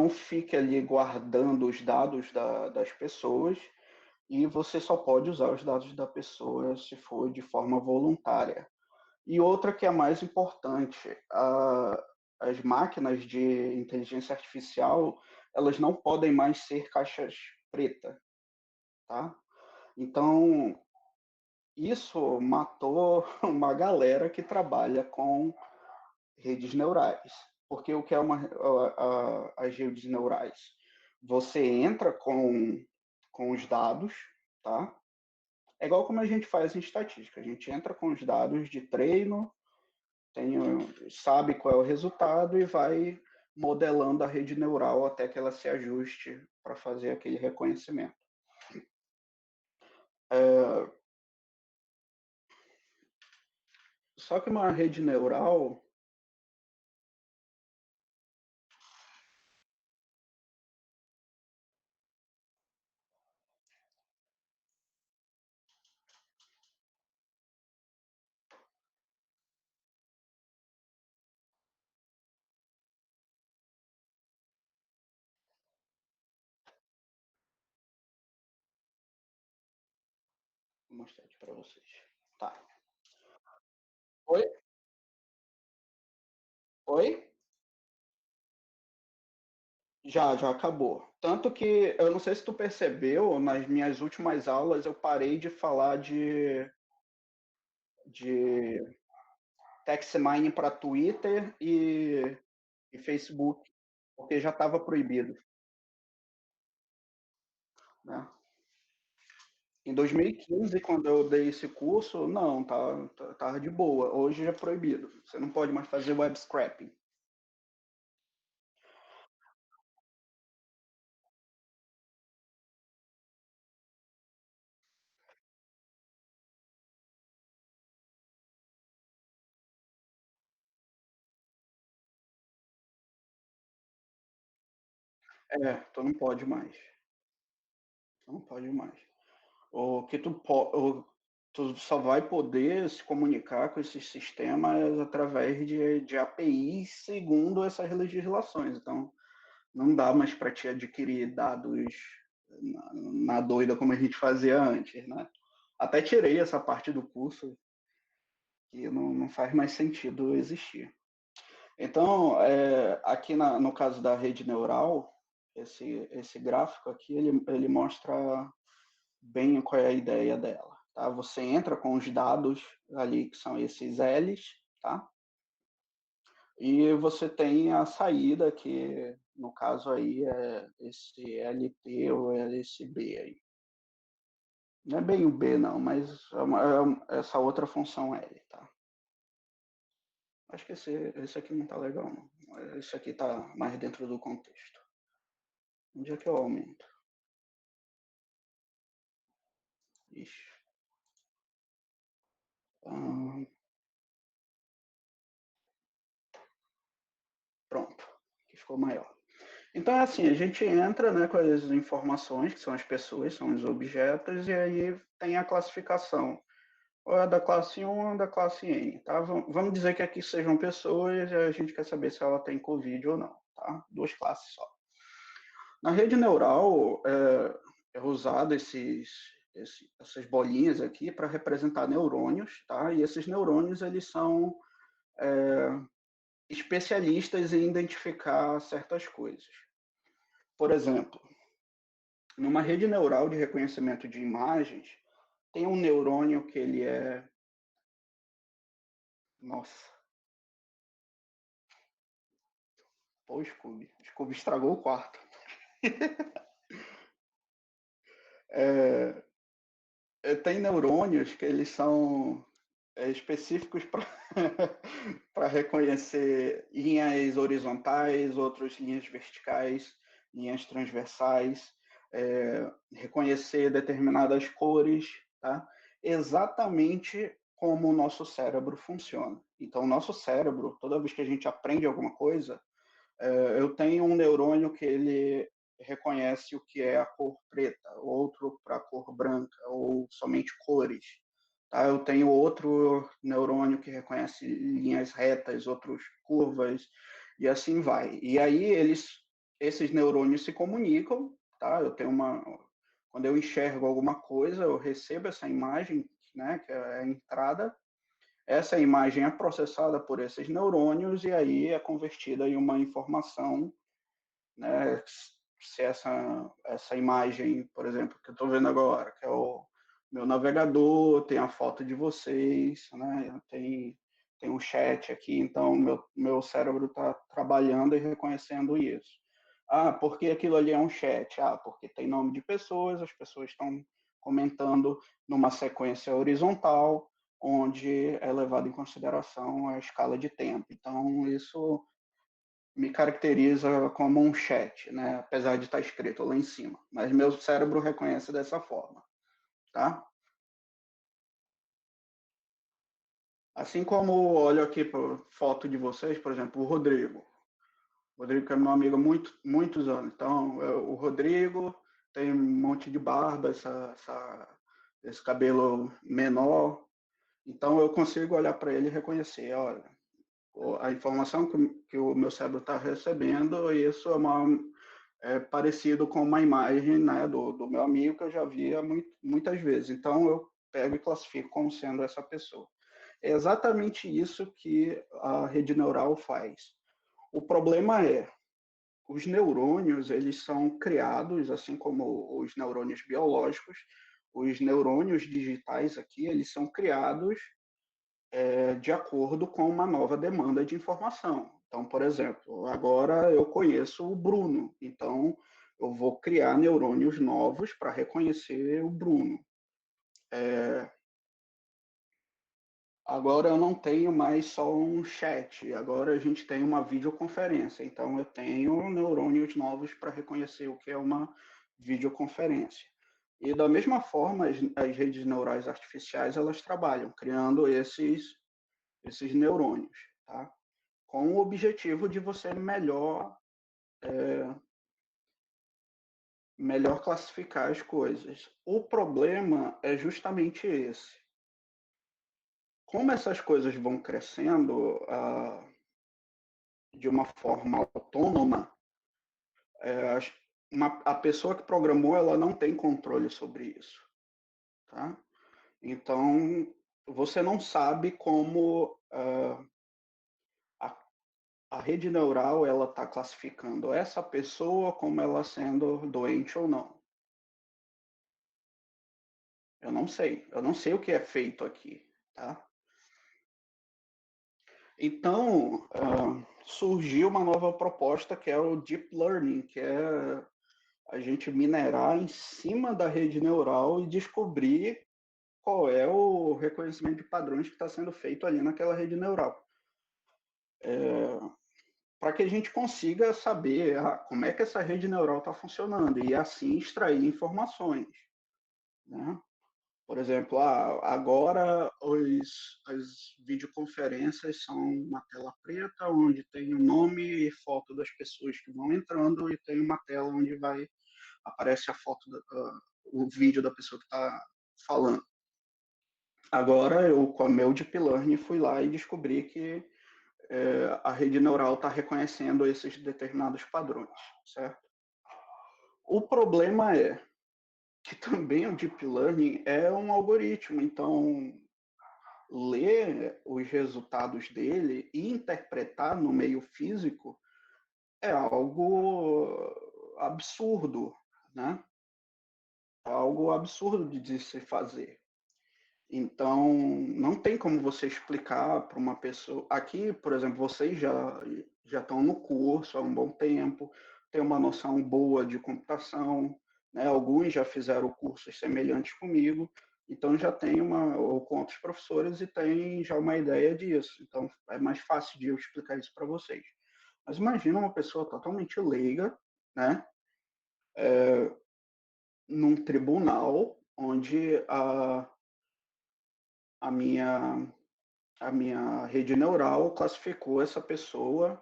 fique ali guardando os dados das pessoas e você só pode usar os dados da pessoa se for de forma voluntária. E outra que é mais importante, as máquinas de inteligência artificial, elas não podem mais ser caixas preta, tá? Então, isso matou uma galera que trabalha com redes neurais. Porque o que é as redes neurais? Você entra com os dados, tá? É igual como a gente faz em estatística. A gente entra com os dados de treino, sabe qual é o resultado e vai modelando a rede neural até que ela se ajuste para fazer aquele reconhecimento. Só que uma rede neural, vou mostrar aqui para vocês. Tá. Oi? Oi? Já acabou. Tanto que eu não sei se tu percebeu, nas minhas últimas aulas eu parei de falar de text mining para Twitter e Facebook, porque já estava proibido, né? Em 2015, quando eu dei esse curso, não, tava de boa. Hoje é proibido. Você não pode mais fazer web scraping. Tu não pode mais. Não pode mais. O que tu só vai poder se comunicar com esses sistemas através de APIs segundo essas legislações. Então, não dá mais para te adquirir dados na doida como a gente fazia antes, né? Até tirei essa parte do curso, que não faz mais sentido existir. Então, aqui no caso da rede neural, esse gráfico aqui, ele mostra bem qual é a ideia dela. Tá? Você entra com os dados ali, que são esses L's, tá? E você tem a saída, que no caso aí é esse LT ou LSB aí. Não é bem o B não, mas essa outra função L, tá? Acho que esse aqui não tá legal não. Esse aqui tá mais dentro do contexto. Onde é que eu aumento? Ixi. Pronto, que ficou maior. Então é assim, a gente entra, né, com as informações, que são as pessoas, são os objetos, e aí tem a classificação. Ou é da classe 1 ou da classe N, tá? Vamos dizer que aqui sejam pessoas e a gente quer saber se ela tem Covid ou não, tá? Duas classes só. Na rede neural é usado essas bolinhas aqui para representar neurônios, tá? E esses neurônios, eles são especialistas em identificar certas coisas. Por exemplo, numa rede neural de reconhecimento de imagens, tem um neurônio que ele é... Nossa. Pô, Scooby. Scooby estragou o quarto. Tem neurônios que eles são específicos para reconhecer linhas horizontais, outras linhas verticais, linhas transversais, reconhecer determinadas cores, tá? Exatamente como o nosso cérebro funciona. Então, o nosso cérebro, toda vez que a gente aprende alguma coisa, eu tenho um neurônio que ele reconhece o que é a cor preta, outro para a cor branca, ou somente cores. Tá? Eu tenho outro neurônio que reconhece linhas retas, outros curvas, e assim vai. E aí esses neurônios se comunicam, tá? Quando eu enxergo alguma coisa, eu recebo essa imagem, né, que é a entrada. Essa imagem é processada por esses neurônios e aí é convertida em uma informação, né? Se essa imagem, por exemplo, que eu estou vendo agora, que é o meu navegador, tem a foto de vocês, né? Tem um chat aqui, então meu cérebro está trabalhando e reconhecendo isso. Ah, por que aquilo ali é um chat? Ah, porque tem nome de pessoas, as pessoas estão comentando numa sequência horizontal, onde é levado em consideração a escala de tempo. Então, isso me caracteriza como um chat, né? Apesar de estar escrito lá em cima. Mas meu cérebro reconhece dessa forma, tá? Assim como olho aqui para foto de vocês, por exemplo, o Rodrigo. O Rodrigo que é meu amigo há muitos anos. Então, o Rodrigo tem um monte de barba, esse cabelo menor. Então, eu consigo olhar para ele e reconhecer, olha, a informação que o meu cérebro está recebendo, isso é parecido com uma imagem, né, do meu amigo que eu já via muitas vezes. Então, eu pego e classifico como sendo essa pessoa. É exatamente isso que a rede neural faz. O problema é, os neurônios, eles são criados, assim como os neurônios biológicos, os neurônios digitais aqui, eles são criados de acordo com uma nova demanda de informação. Então, por exemplo, agora eu conheço o Bruno, então eu vou criar neurônios novos para reconhecer o Bruno. Agora eu não tenho mais só um chat, agora a gente tem uma videoconferência, então eu tenho neurônios novos para reconhecer o que é uma videoconferência. E da mesma forma, as redes neurais artificiais, elas trabalham criando esses neurônios, tá? Com o objetivo de você melhor classificar as coisas. O problema é justamente esse. Como essas coisas vão crescendo de uma forma autônoma, é, a pessoa que programou ela não tem controle sobre isso. Tá? Então, você não sabe como a rede neural ela está classificando essa pessoa como ela sendo doente ou não. Eu não sei o que é feito aqui, tá? Então, surgiu uma nova proposta que é o Deep Learning, que é a gente minerar em cima da rede neural e descobrir qual é o reconhecimento de padrões que está sendo feito ali naquela rede neural. Para que a gente consiga saber como é que essa rede neural está funcionando e assim extrair informações, né? Por exemplo, agora as videoconferências são uma tela preta, onde tem o nome e foto das pessoas que vão entrando, e tem uma tela onde aparece a foto, o vídeo da pessoa que está falando. Agora, eu, com a meu Deep Learning, fui lá e descobri que a rede neural está reconhecendo esses determinados padrões, certo? O problema é que também o Deep Learning é um algoritmo, então ler os resultados dele e interpretar no meio físico é algo absurdo, né? É algo absurdo de se fazer. Então, não tem como você explicar para uma pessoa. Aqui, por exemplo, vocês já estão no curso há um bom tempo, têm uma noção boa de computação, né? Alguns já fizeram cursos semelhantes comigo, então já tem ou com outros professores e tem já uma ideia disso. Então, é mais fácil de eu explicar isso para vocês. Mas imagina uma pessoa totalmente leiga, né? Num tribunal onde a minha a minha rede neural classificou essa pessoa,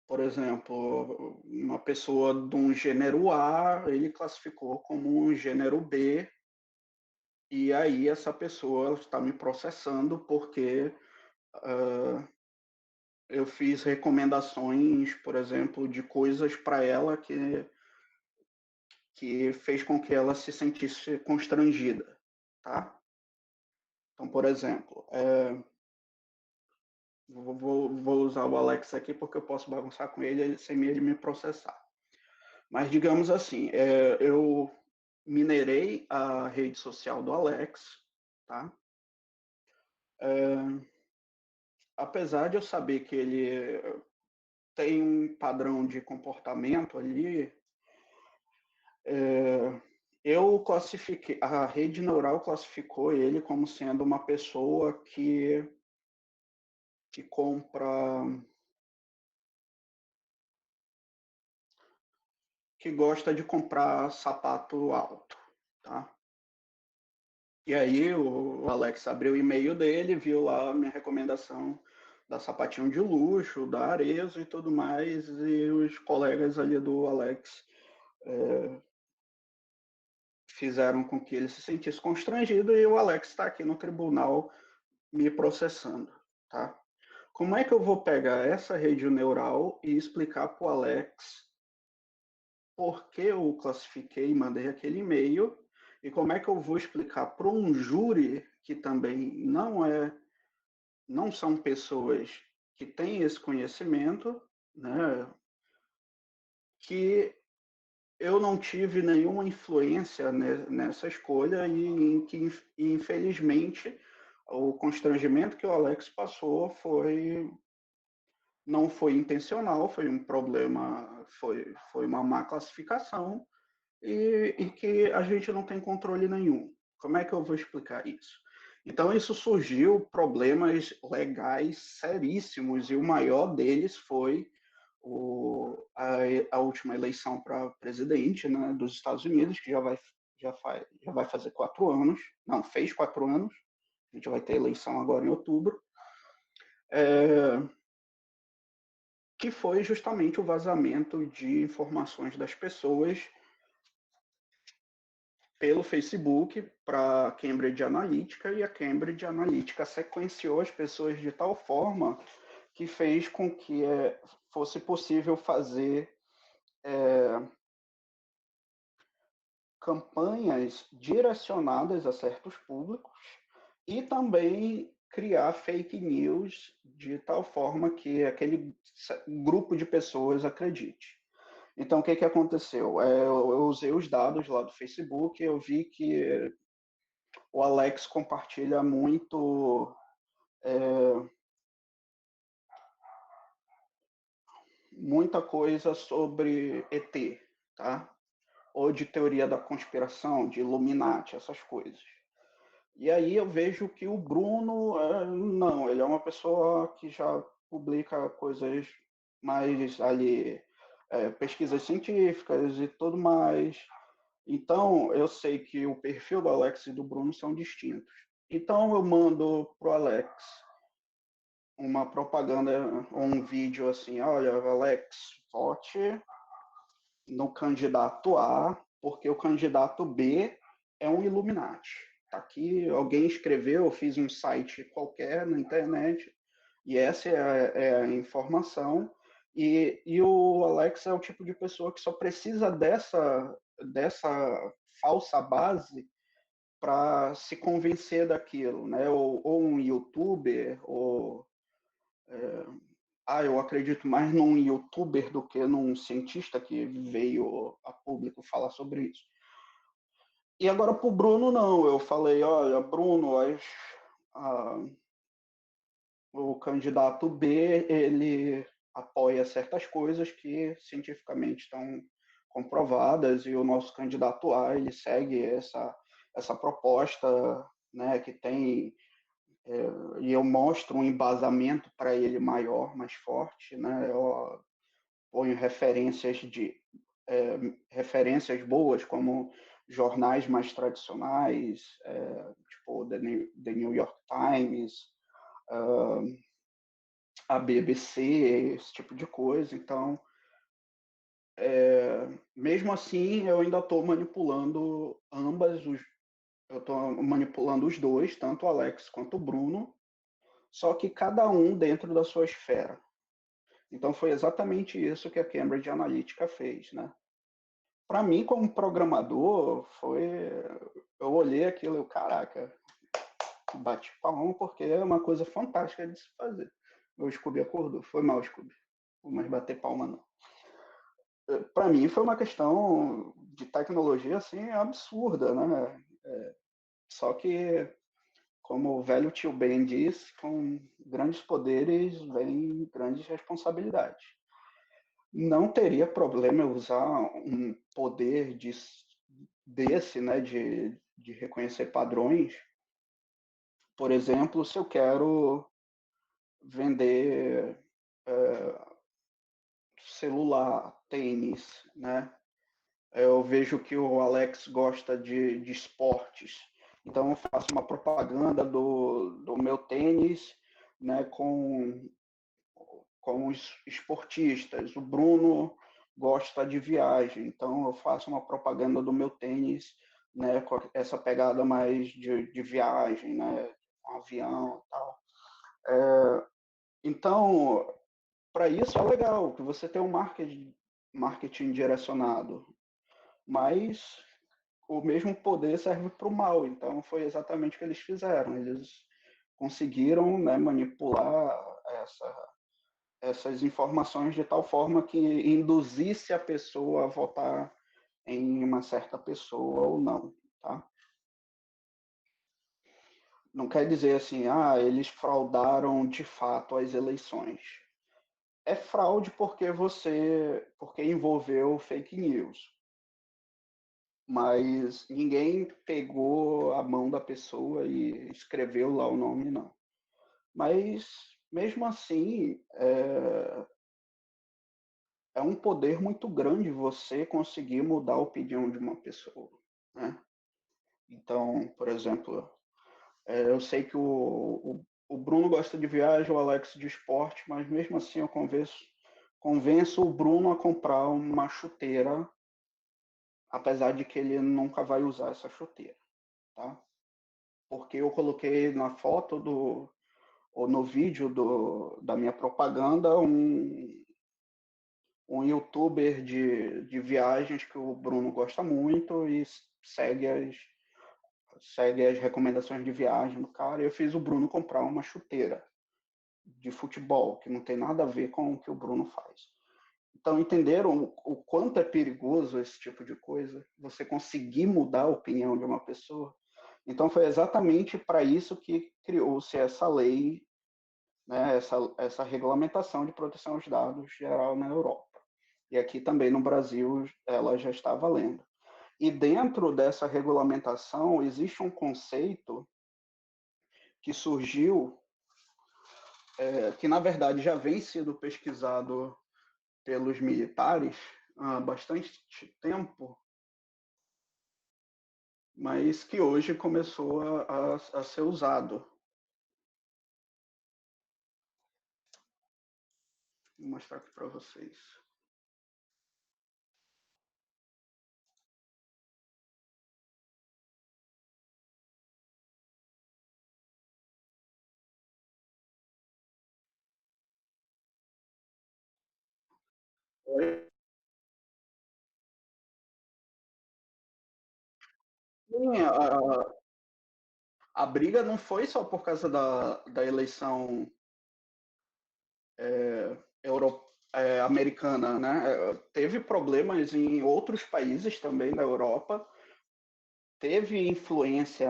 por exemplo, uma pessoa de um gênero A, ele classificou como um gênero B, e aí essa pessoa está me processando porque eu fiz recomendações, por exemplo, de coisas para ela que fez com que ela se sentisse constrangida, tá? Então, por exemplo, vou usar o Alex aqui porque eu posso bagunçar com ele sem ele me processar. Mas digamos assim, eu minerei a rede social do Alex, tá? Apesar de eu saber que ele tem um padrão de comportamento ali, eu classifiquei, a rede neural classificou ele como sendo uma pessoa que compra, que gosta de comprar sapato alto, tá? E aí o Alex abriu o e-mail dele, viu lá a minha recomendação da sapatinho de luxo, da Arezzo e tudo mais, e os colegas ali do Alex fizeram com que ele se sentisse constrangido e o Alex está aqui no tribunal me processando, tá? Como é que eu vou pegar essa rede neural e explicar para o Alex por que eu classifiquei e mandei aquele e-mail e como é que eu vou explicar para um júri que também não são pessoas que têm esse conhecimento, né, que eu não tive nenhuma influência nessa escolha e que, infelizmente, o constrangimento que o Alex passou não foi intencional, foi um problema, foi uma má classificação e que a gente não tem controle nenhum. Como é que eu vou explicar isso? Então, isso surgiu problemas legais seríssimos, e o maior deles foi a última eleição para presidente, né, dos Estados Unidos, que já vai fazer 4 anos, não, fez 4 anos, a gente vai ter eleição agora em outubro, que foi justamente o vazamento de informações das pessoas pelo Facebook para a Cambridge Analytica, e a Cambridge Analytica sequenciou as pessoas de tal forma que fez com que fosse possível fazer campanhas direcionadas a certos públicos e também criar fake news de tal forma que aquele grupo de pessoas acredite. Então, o que aconteceu? Eu usei os dados lá do Facebook, eu vi que o Alex compartilha muito muita coisa sobre ET, tá? Ou de teoria da conspiração, de Illuminati, essas coisas. E aí eu vejo que o Bruno, não, ele é uma pessoa que já publica coisas mais ali, pesquisas científicas e tudo mais. Então, eu sei que o perfil do Alex e do Bruno são distintos. Então, eu mando pro Alex uma propaganda, um vídeo assim, olha, Alex, vote no candidato A, porque o candidato B é um Illuminati. Tá aqui, alguém escreveu, eu fiz um site qualquer na internet, e essa é a informação. E o Alex é o tipo de pessoa que só precisa dessa falsa base para se convencer daquilo, né? Ou um youtuber, ou eu acredito mais num youtuber do que num cientista que veio a público falar sobre isso. E agora pro Bruno não, eu falei, olha, Bruno, o candidato B, ele apoia certas coisas que cientificamente estão comprovadas e o nosso candidato A, ele segue essa proposta, né, que tem e eu mostro um embasamento para ele maior, mais forte, né? Eu ponho referências boas, como jornais mais tradicionais, tipo The New York Times, a BBC, esse tipo de coisa. Então, mesmo assim, eu ainda estou manipulando eu estou manipulando os dois, tanto o Alex quanto o Bruno, só que cada um dentro da sua esfera. Então foi exatamente isso que a Cambridge Analytica fez, né? Para mim, como programador, eu olhei aquilo e caraca, bati palma porque é uma coisa fantástica de se fazer. O Scooby acordou, foi mal, Scooby, mas bater palma não. Para mim foi uma questão de tecnologia assim absurda, né? Só que, como o velho tio Ben disse, com grandes poderes vem grandes responsabilidades. Não teria problema eu usar um poder desse, né, de reconhecer padrões. Por exemplo, se eu quero vender celular, tênis, né? Eu vejo que o Alex gosta de esportes, então eu faço uma propaganda do meu tênis, né, com os esportistas. O Bruno gosta de viagem, então eu faço uma propaganda do meu tênis, né, com essa pegada mais de viagem, né, um avião e tal. Então, para isso é legal que você tem um marketing direcionado, mas o mesmo poder serve para o mal. Então, foi exatamente o que eles fizeram. Eles conseguiram, né, manipular essas informações de tal forma que induzisse a pessoa a votar em uma certa pessoa ou não, tá? Não quer dizer assim, eles fraudaram de fato as eleições. É fraude porque envolveu fake news. Mas ninguém pegou a mão da pessoa e escreveu lá o nome, não. Mas, mesmo assim, é um poder muito grande você conseguir mudar a opinião de uma pessoa, né? Então, por exemplo, eu sei que o Bruno gosta de viagem, o Alex de esporte, mas mesmo assim eu convenço o Bruno a comprar uma chuteira, apesar de que ele nunca vai usar essa chuteira, tá? Porque eu coloquei na foto ou no vídeo da minha propaganda um youtuber de viagens que o Bruno gosta muito e segue as recomendações de viagem do cara. E eu fiz o Bruno comprar uma chuteira de futebol, que não tem nada a ver com o que o Bruno faz. Então, entenderam o quanto é perigoso esse tipo de coisa? Você conseguir mudar a opinião de uma pessoa? Então, foi exatamente para isso que criou-se essa lei, né, essa regulamentação de proteção aos dados geral na Europa. E aqui também no Brasil ela já está valendo. E dentro dessa regulamentação existe um conceito que surgiu, que na verdade já vem sendo pesquisado pelos militares há bastante tempo, mas que hoje começou a ser usado. Vou mostrar aqui para vocês. Sim, a briga não foi só por causa da eleição americana, né? Teve problemas em outros países também da Europa, teve influência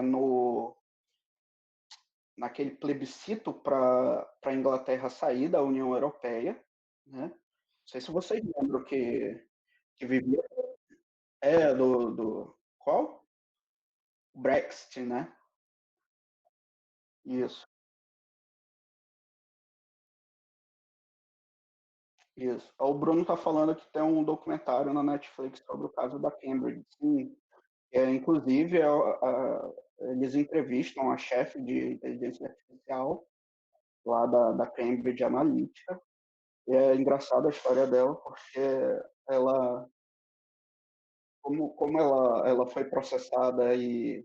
naquele plebiscito para a Inglaterra sair da União Europeia, né? Não sei se vocês lembram que vivia do qual? Brexit, né? Isso, isso. O Bruno está falando que tem um documentário na Netflix sobre o caso da Cambridge. Sim, inclusive, eles entrevistam a chefe de inteligência artificial lá da Cambridge Analytica. E é engraçada a história dela, porque ela, como ela foi processada e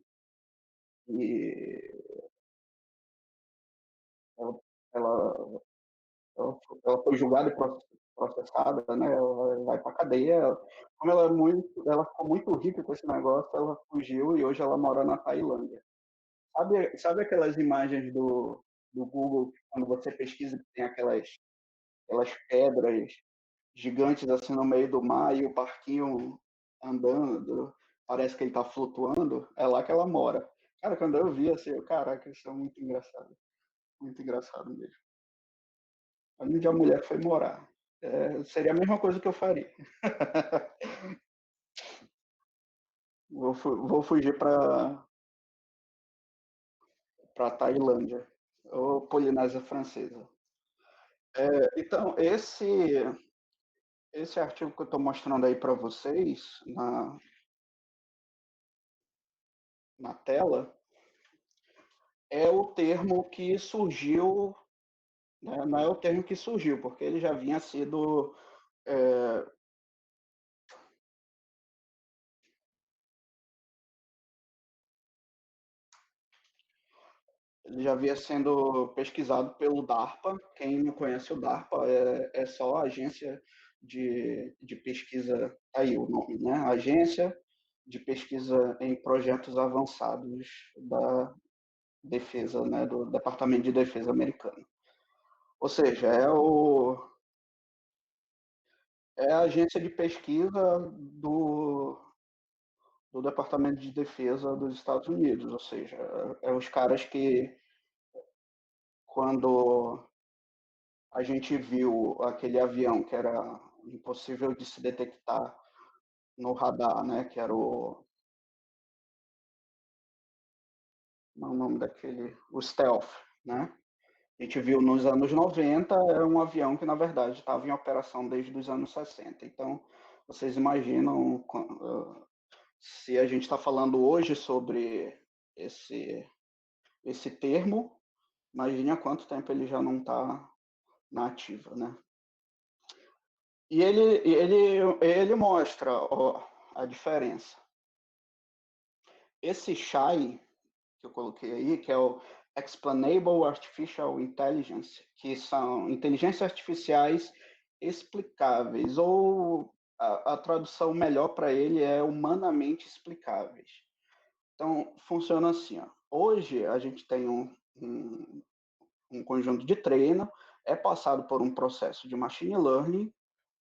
ela, ela, ela foi julgada e processada, né? Ela vai para cadeia. Como ela ficou muito rica com esse negócio, ela fugiu e hoje ela mora na Tailândia. Sabe aquelas imagens do Google, quando você pesquisa, que tem aquelas pedras gigantes assim no meio do mar e o barquinho andando, parece que ele está flutuando? É lá que ela mora. Cara, quando eu vi assim, caraca, isso é muito engraçado mesmo. Onde a mulher foi morar. Seria a mesma coisa que eu faria. Vou fugir para Tailândia ou Polinésia Francesa. Então, esse artigo que eu estou mostrando aí para vocês na tela é o termo que surgiu, né? Não é o termo que surgiu, porque ele já vinha sido é, ele já havia sendo pesquisado pelo DARPA. Quem não conhece o DARPA é só a agência de pesquisa, tá aí o nome, né? Agência de Pesquisa em Projetos Avançados da Defesa, né? Do Departamento de Defesa americano. Ou seja, é a agência de pesquisa do Departamento de Defesa dos Estados Unidos. Ou seja, os caras que, quando a gente viu aquele avião que era impossível de se detectar no radar, né? Que era não é o nome daquele, o Stealth, né? A gente viu nos anos 90, é um avião que, na verdade, estava em operação desde os anos 60. Então, vocês imaginam se a gente está falando hoje sobre esse termo, imagine há quanto tempo ele já não está na ativa, né? E ele mostra, ó, a diferença. Esse SHAI que eu coloquei aí, que é o Explainable Artificial Intelligence, que são inteligências artificiais explicáveis, ou a tradução melhor para ele é humanamente explicáveis. Então, funciona assim, ó. Hoje a gente tem um conjunto de treino, é passado por um processo de machine learning,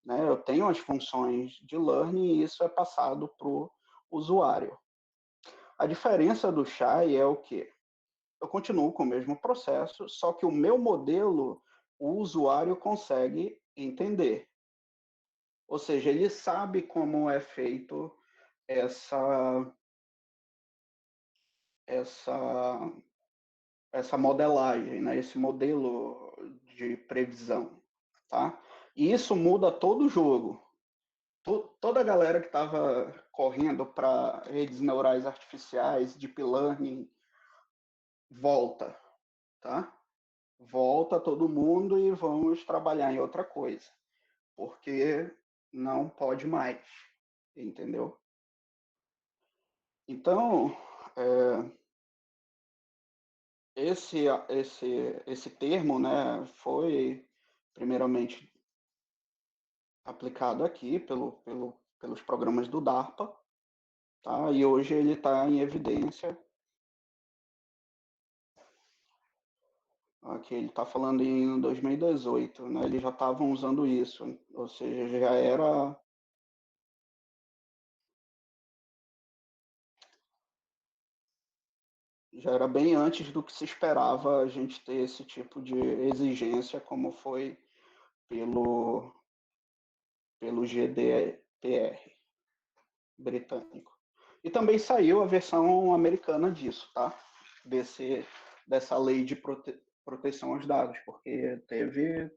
né? Eu tenho as funções de learning e isso é passado para o usuário. A diferença do Chai é o quê? Eu continuo com o mesmo processo, só que o meu modelo o usuário consegue entender. Ou seja, ele sabe como é feito essa essa essa modelagem, né? Esse modelo de previsão, tá? E isso muda todo o jogo. Toda a galera que estava correndo para redes neurais artificiais, deep learning, volta, tá? Volta todo mundo e vamos trabalhar em outra coisa, porque não pode mais, entendeu? Então, esse termo, né, foi primeiramente aplicado aqui pelos programas do DARPA, tá? E hoje ele está em evidência. Aqui ele está falando em 2018, né? Eles já estavam usando isso, ou seja, já era bem antes do que se esperava a gente ter esse tipo de exigência, como foi pelo, pelo GDPR britânico. E também saiu a versão americana disso, tá? Dessa lei de proteção aos dados, porque teve.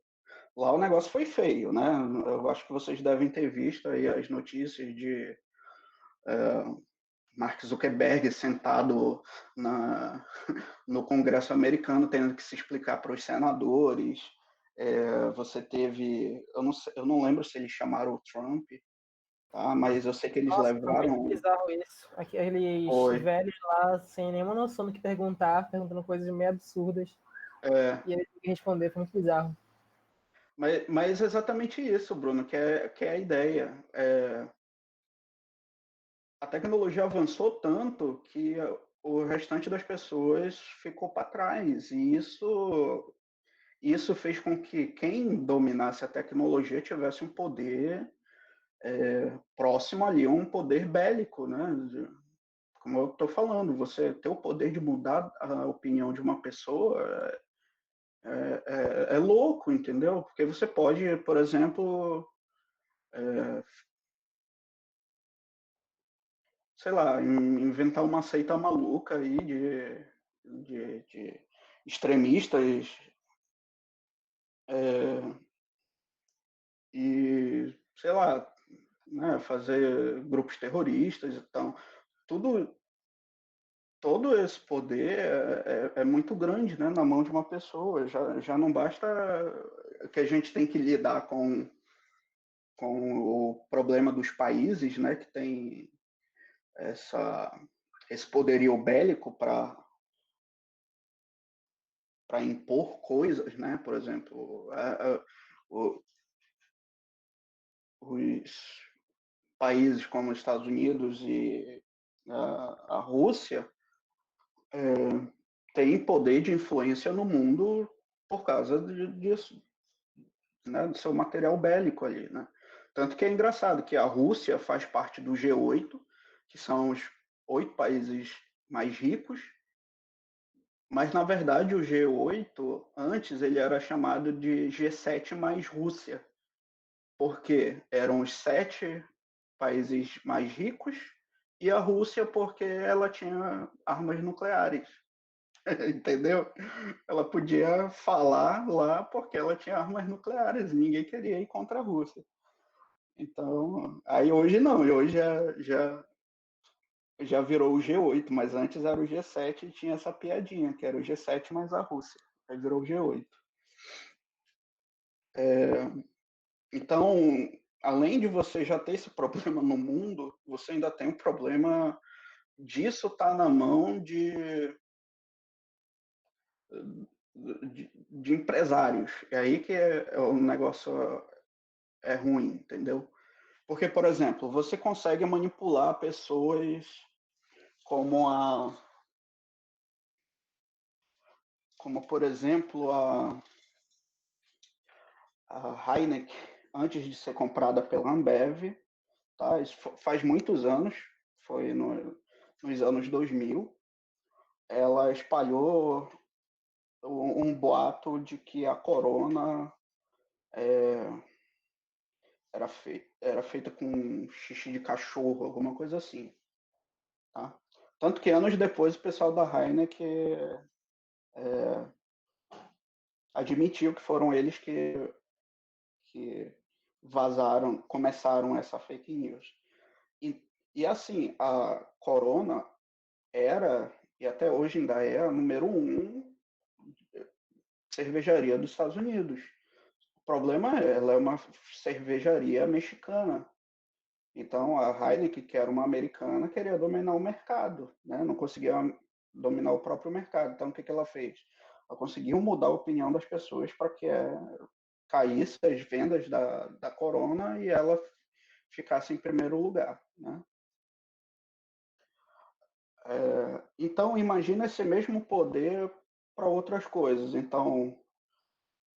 Lá o negócio foi feio, né? Eu acho que vocês devem ter visto aí as notícias de Mark Zuckerberg sentado no Congresso americano tendo que se explicar para os senadores. Você teve, eu não lembro se eles chamaram o Trump, tá? Mas eu sei que eles Nossa, foi muito levaram. bizarro isso. Aqueles Foi. velhos lá, sem nenhuma noção do que perguntar, perguntando coisas meio absurdas. É, E ele tem que responder, foi muito bizarro. mas exatamente isso, Bruno, que é a ideia. A tecnologia avançou tanto que o restante das pessoas ficou para trás. E isso fez com que quem dominasse a tecnologia tivesse um poder próximo ali, um poder bélico, né? Como eu estou falando, você ter o poder de mudar a opinião de uma pessoa é louco, entendeu? Porque você pode, por exemplo, sei lá, inventar uma seita maluca aí de extremistas e, sei lá, né, fazer grupos terroristas. Então, tudo, todo esse poder é muito grande, né, na mão de uma pessoa. Já não basta que a gente tem que lidar com o problema dos países, né, que tem essa, esse poderio bélico para impor coisas, né? Por exemplo, os países como os Estados Unidos e a Rússia têm poder de influência no mundo por causa disso, né? Do seu material bélico ali, né? Tanto que é engraçado que a Rússia faz parte do G8, que são os 8 países mais ricos, mas na verdade o G8 antes ele era chamado de G7 mais Rússia, porque eram os 7 países mais ricos e a Rússia porque ela tinha armas nucleares, entendeu? Ela podia falar lá porque ela tinha armas nucleares e ninguém queria ir contra a Rússia. Então, aí hoje não, e hoje já virou o G8, mas antes era o G7 e tinha essa piadinha, que era o G7 mais a Rússia. Aí virou o G8. Então, além de você já ter esse problema no mundo, você ainda tem um problema disso estar na mão de empresários. É aí que o negócio é ruim, entendeu? Porque, por exemplo, você consegue manipular pessoas como como por exemplo, a Heineken, antes de ser comprada pela Ambev, tá? Isso faz muitos anos, foi nos anos 2000, ela espalhou um boato de que a Corona era feita com xixi de cachorro, alguma coisa assim, tá? Tanto que anos depois o pessoal da Heineken admitiu que foram eles que vazaram, começaram essa fake news. E assim, a Corona era, e até hoje ainda é, a número um cervejaria dos Estados Unidos. O problema é, ela é uma cervejaria mexicana. Então, a Heineken, que era uma americana, queria dominar o mercado, né? Não conseguia dominar o próprio mercado. Então, o que ela fez? Ela conseguiu mudar a opinião das pessoas para que caísse as vendas da Corona e ela ficasse em primeiro lugar, né? Então, imagina esse mesmo poder para outras coisas. Então,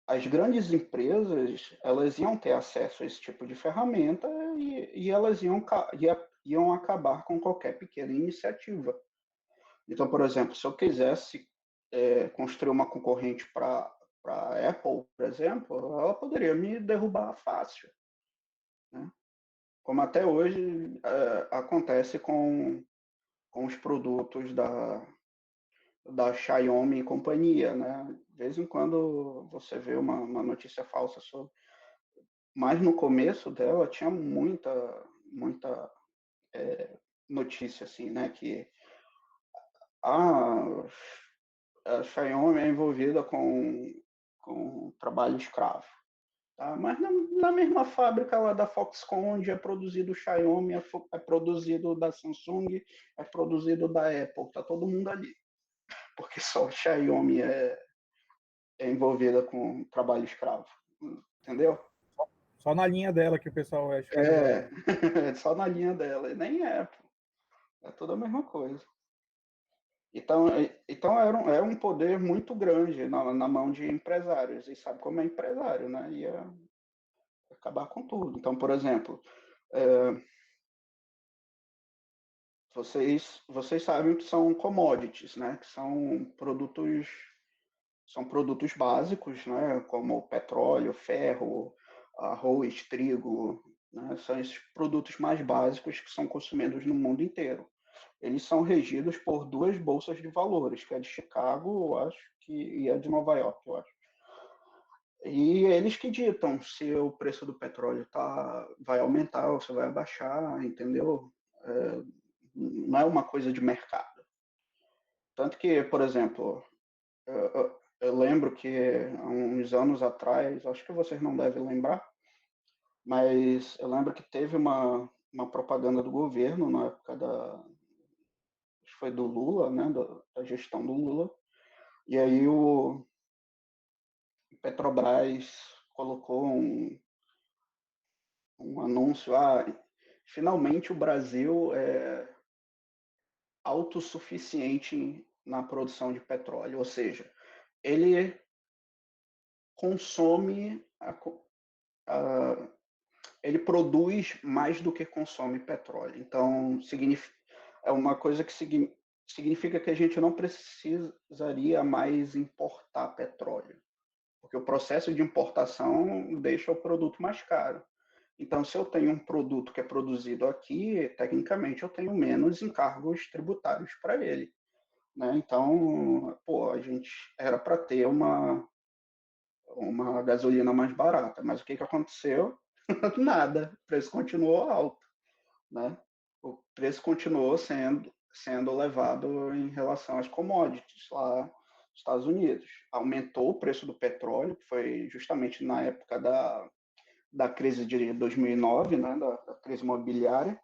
as grandes empresas, elas iam ter acesso a esse tipo de ferramenta e elas iam acabar com qualquer pequena iniciativa. Então, por exemplo, se eu quisesse construir uma concorrente para a Apple, por exemplo, ela poderia me derrubar fácil, né? Como até hoje acontece com os produtos da Xiaomi e companhia, né? De vez em quando você vê uma notícia falsa sobre. Mas no começo dela tinha muita notícia assim, né? Que ah, a Xiaomi é envolvida com trabalho escravo. Tá? Mas na mesma fábrica lá da Foxconn, onde é produzido o Xiaomi, é produzido da Samsung, é produzido da Apple, tá todo mundo ali. Porque só o Xiaomi é envolvida com trabalho escravo. Entendeu? Só na linha dela que o pessoal é escravizado. É, só na linha dela. E nem é, pô. É tudo a mesma coisa. Então era um poder muito grande na mão de empresários. E sabe como é empresário, né? Ia acabar com tudo. Então, por exemplo, é, vocês sabem que são commodities, né? Que são produtos básicos, né? Como petróleo, ferro, arroz, trigo, né? São esses produtos mais básicos que são consumidos no mundo inteiro. Eles são regidos por duas bolsas de valores, que é a de Chicago, eu acho, e a de Nova York, eu acho. E eles que ditam se o preço do petróleo vai aumentar ou se vai abaixar, entendeu? É, não é uma coisa de mercado. Tanto que, por exemplo, eu lembro que há uns anos atrás, acho que vocês não devem lembrar, mas eu lembro que teve uma propaganda do governo na época acho que foi do Lula, né, da gestão do Lula, e aí o Petrobras colocou um anúncio, finalmente o Brasil é autossuficiente na produção de petróleo, ou seja, ele consome, a, ele produz mais do que consome petróleo. Então, é uma coisa que significa que a gente não precisaria mais importar petróleo, porque o processo de importação deixa o produto mais caro. Então, se eu tenho um produto que é produzido aqui, tecnicamente eu tenho menos encargos tributários para ele, né? Então, pô, a gente era para ter uma gasolina mais barata, mas o que aconteceu? Nada, o preço continuou alto, né? O preço continuou sendo levado em relação às commodities lá nos Estados Unidos. Aumentou o preço do petróleo, que foi justamente na época da crise de 2009, né, da crise imobiliária,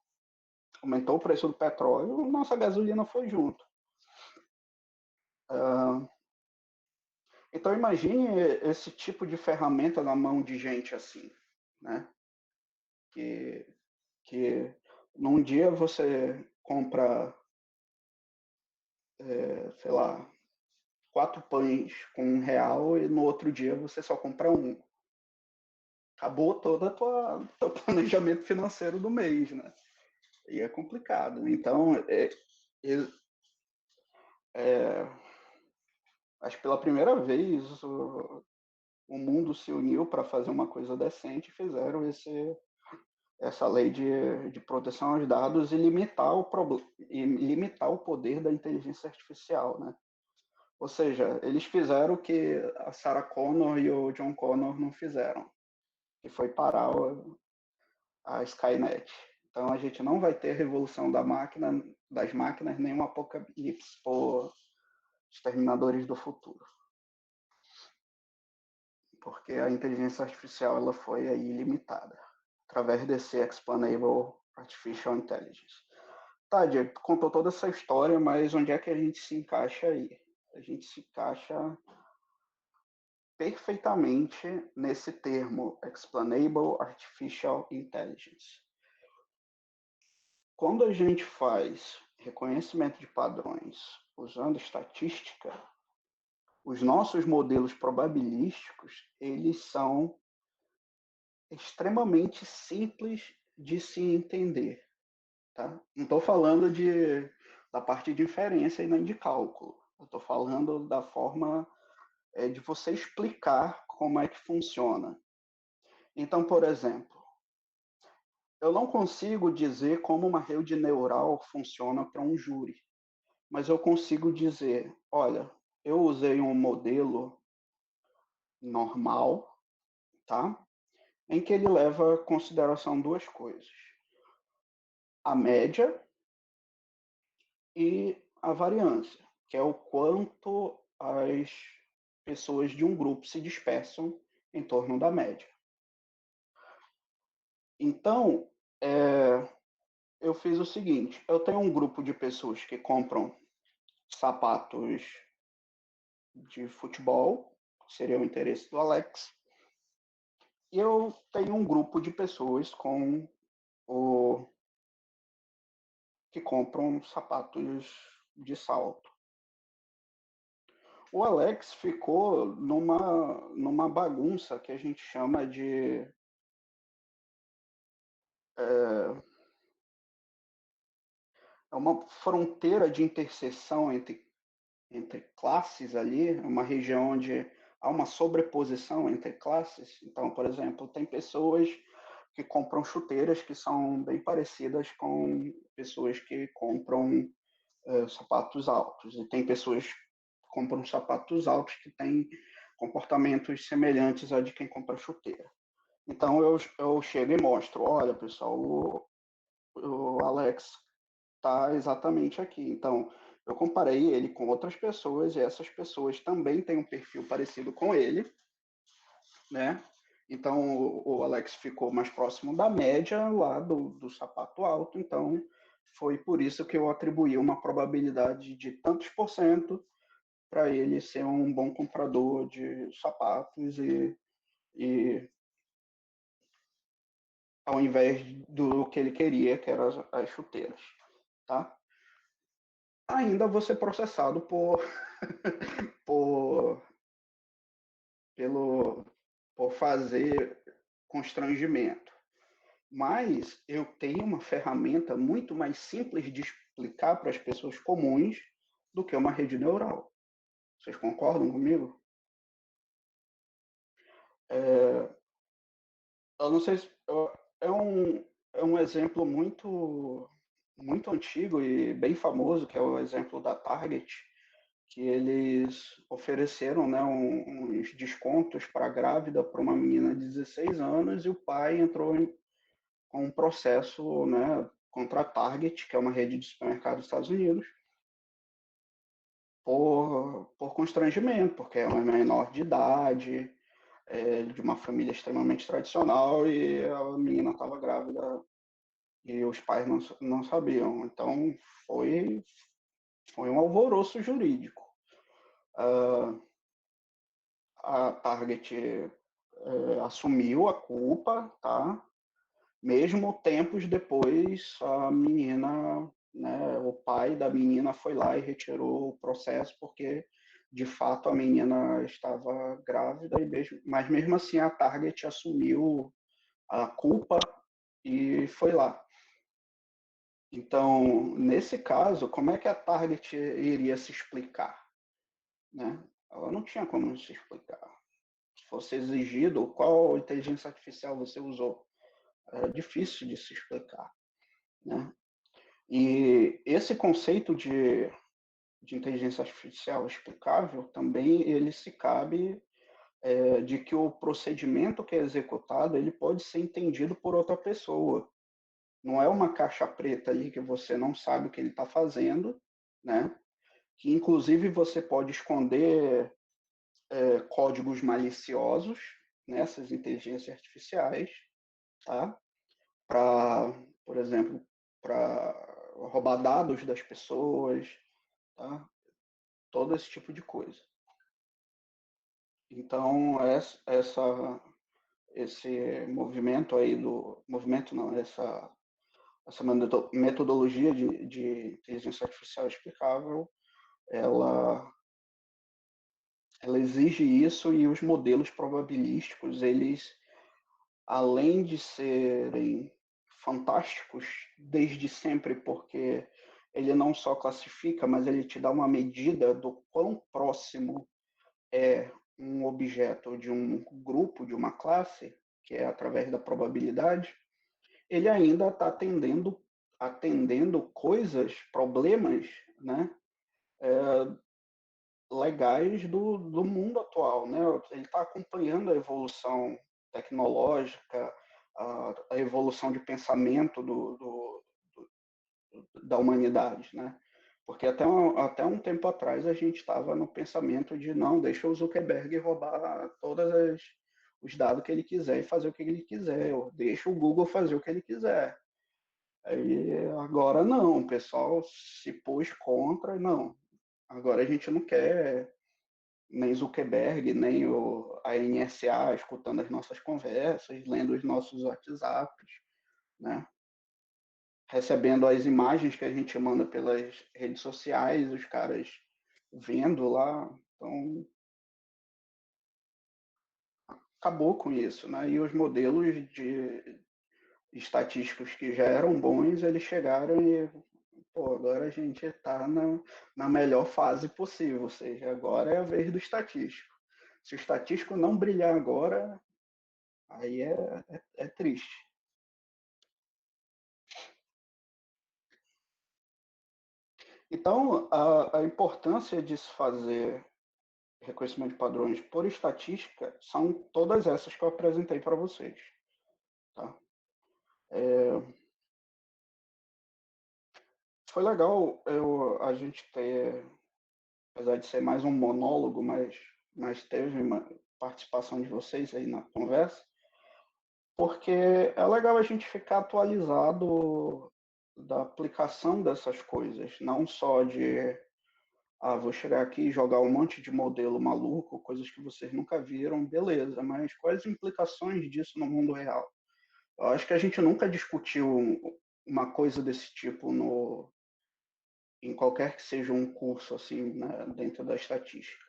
aumentou o preço do petróleo, nossa gasolina foi junto. Então imagine esse tipo de ferramenta na mão de gente assim, né? Que que num dia você compra, sei lá, 4 pães com R$ 1 e no outro dia você só compra um. Acabou todo teu planejamento financeiro do mês, né? E é complicado. Então, acho que pela primeira vez o mundo se uniu para fazer uma coisa decente e fizeram essa lei de proteção aos dados e limitar o poder da inteligência artificial, né? Ou seja, eles fizeram o que a Sarah Connor e o John Connor não fizeram, que foi parar a Skynet. Então a gente não vai ter revolução das máquinas, nem um apocalipse por exterminadores do futuro. Porque a inteligência artificial ela foi aí limitada através desse Explainable Artificial Intelligence. Tá, Diego, contou toda essa história, mas onde é que a gente se encaixa aí? A gente se encaixa perfeitamente nesse termo Explainable Artificial Intelligence. Quando a gente faz reconhecimento de padrões usando estatística, os nossos modelos probabilísticos, eles são extremamente simples de se entender. Tá? Não estou falando da parte de inferência e nem de cálculo. Eu estou falando da forma de você explicar como é que funciona. Então, por exemplo, eu não consigo dizer como uma rede neural funciona para um júri, mas eu consigo dizer, olha, eu usei um modelo normal, tá? Em que ele leva em consideração duas coisas: a média e a variância, que é o quanto as pessoas de um grupo se dispersam em torno da média. Então, eu fiz o seguinte: eu tenho um grupo de pessoas que compram sapatos de futebol, que seria o interesse do Alex, e eu tenho um grupo de pessoas que compram sapatos de salto. O Alex ficou numa bagunça que a gente chama de uma fronteira de interseção entre classes ali, uma região onde há uma sobreposição entre classes. Então, por exemplo, tem pessoas que compram chuteiras que são bem parecidas com pessoas que compram sapatos altos. E tem pessoas que compram sapatos altos que têm comportamentos semelhantes a de quem compra chuteira. Então eu chego e mostro, olha pessoal, o Alex está exatamente aqui. Então eu comparei ele com outras pessoas e essas pessoas também têm um perfil parecido com ele, né? Então o Alex ficou mais próximo da média lá do sapato alto, então foi por isso que eu atribuí uma probabilidade de tantos por cento para ele ser um bom comprador de sapatos e ao invés do que ele queria, que eram as chuteiras, tá? Ainda vou ser processado por, por fazer constrangimento. Mas eu tenho uma ferramenta muito mais simples de explicar para as pessoas comuns do que uma rede neural. Vocês concordam comigo? Eu não sei se é um exemplo muito antigo e bem famoso, que é o exemplo da Target, que eles ofereceram, né, uns descontos para a grávida para uma menina de 16 anos e o pai entrou com um processo, né, contra a Target, que é uma rede de supermercados dos Estados Unidos, por constrangimento, porque é uma menor de idade, de uma família extremamente tradicional e a menina estava grávida e os pais não sabiam. Então foi um alvoroço jurídico. A Target assumiu a culpa, tá? Mesmo tempos depois, a menina, né, o pai da menina foi lá e retirou o processo porque, de fato, a menina estava grávida, mas mesmo assim a Target assumiu a culpa e foi lá. Então, nesse caso, como é que a Target iria se explicar? Né? Ela não tinha como se explicar. Se fosse exigido, qual inteligência artificial você usou? Era difícil de se explicar. Né? E esse conceito de inteligência artificial explicável também ele se cabe de que o procedimento que é executado ele pode ser entendido por outra pessoa. Não é uma caixa preta ali que você não sabe o que ele está fazendo, né? Que inclusive você pode esconder códigos maliciosos nessas inteligências artificiais, tá? Para, por exemplo, para roubar dados das pessoas, tá? Todo esse tipo de coisa. Então, esse movimento aí movimento não, essa metodologia de inteligência artificial explicável, ela, ela exige isso e os modelos probabilísticos, eles, além de serem fantásticos desde sempre, porque ele não só classifica, mas ele te dá uma medida do quão próximo é um objeto de um grupo, de uma classe, que é através da probabilidade, ele ainda está atendendo coisas, problemas, né, legais do mundo atual. Né? Ele está acompanhando a evolução tecnológica, a evolução de pensamento da humanidade. Né? Porque até um tempo atrás a gente estava no pensamento de não, deixa o Zuckerberg roubar os dados que ele quiser e fazer o que ele quiser, ou deixa o Google fazer o que ele quiser. Aí, agora não, o pessoal se pôs contra, não. Agora a gente não quer nem Zuckerberg, nem a NSA escutando as nossas conversas, lendo os nossos WhatsApps, né? Recebendo as imagens que a gente manda pelas redes sociais, os caras vendo lá. Então, acabou com isso, né? E os modelos de estatísticos que já eram bons, eles chegaram e, pô, agora a gente está na melhor fase possível, ou seja, agora é a vez do estatístico. Se o estatístico não brilhar agora, aí é triste. Então, a importância de se fazer reconhecimento de padrões por estatística são todas essas que eu apresentei para vocês. Tá? Foi legal a gente ter, apesar de ser mais um monólogo, mas teve uma participação de vocês aí na conversa, porque é legal a gente ficar atualizado da aplicação dessas coisas, não só de vou chegar aqui e jogar um monte de modelo maluco, coisas que vocês nunca viram, beleza, mas quais as implicações disso no mundo real? Eu acho que a gente nunca discutiu uma coisa desse tipo em qualquer que seja um curso assim, né, dentro da estatística.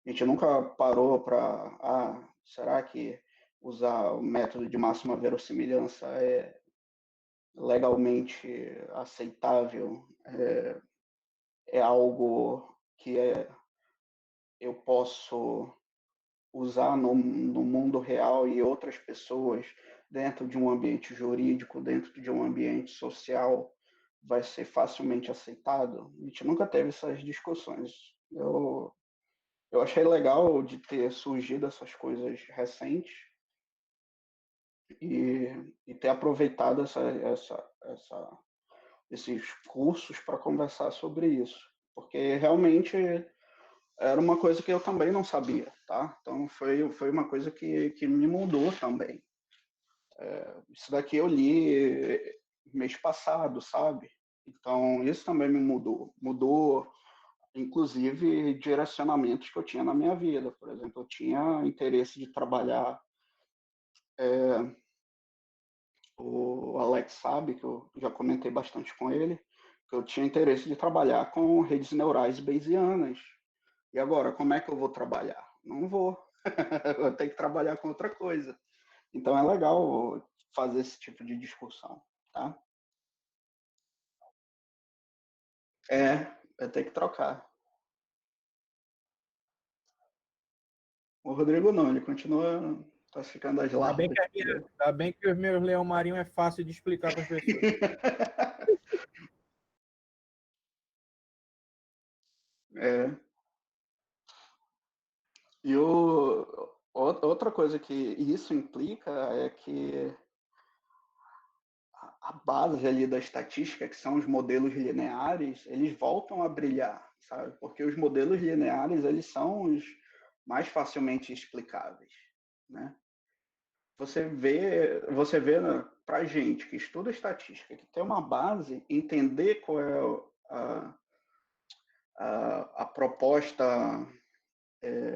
A gente nunca parou para, será que usar o método de máxima verossimilhança é legalmente aceitável? É algo que eu posso usar no mundo real e outras pessoas dentro de um ambiente jurídico, dentro de um ambiente social, vai ser facilmente aceitado? A gente nunca teve essas discussões. Eu achei legal de ter surgido essas coisas recentes e ter aproveitado esses cursos para conversar sobre isso, porque realmente era uma coisa que eu também não sabia, tá? Então foi uma coisa que me mudou também. Isso daqui eu li mês passado, sabe? Então isso também me mudou inclusive direcionamentos que eu tinha na minha vida. Por exemplo, eu tinha interesse de trabalhar O Alex sabe que eu já comentei bastante com ele, que eu tinha interesse de trabalhar com redes neurais bayesianas. E agora, como é que eu vou trabalhar? Não vou. Eu tenho que trabalhar com outra coisa. Então é legal fazer esse tipo de discussão, tá? Vai ter que trocar. O Rodrigo não, ele continua classificando as Ainda bem larvas. que, ainda bem que os meus leão marinho é fácil de explicar para as pessoas. É. E outra coisa que isso implica é que a base ali da estatística, que são os modelos lineares, eles voltam a brilhar, sabe? Porque os modelos lineares, eles são os mais facilmente explicáveis, né? Você vê para gente que estuda estatística, que tem uma base, entender qual é a proposta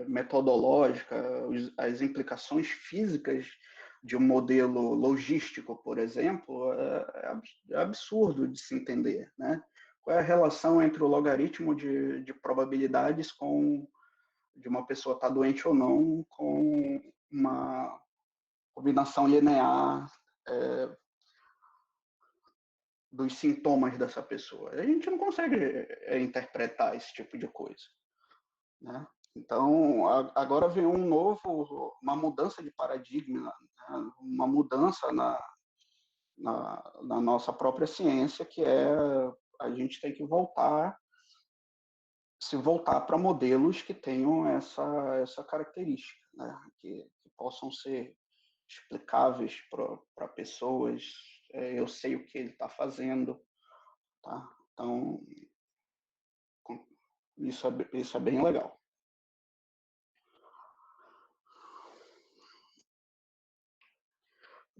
metodológica, as implicações físicas de um modelo logístico, por exemplo, é absurdo de se entender, né? Qual é a relação entre o logaritmo de probabilidades de uma pessoa estar doente ou não com uma combinação linear dos sintomas dessa pessoa? A gente não consegue interpretar esse tipo de coisa, né? Então, agora vem uma mudança de paradigma, né? Uma mudança na nossa própria ciência, que é a gente tem que se voltar para modelos que tenham essa característica, né? Que possam ser explicáveis para pessoas. Eu sei o que ele está fazendo, tá? Então, isso é bem legal.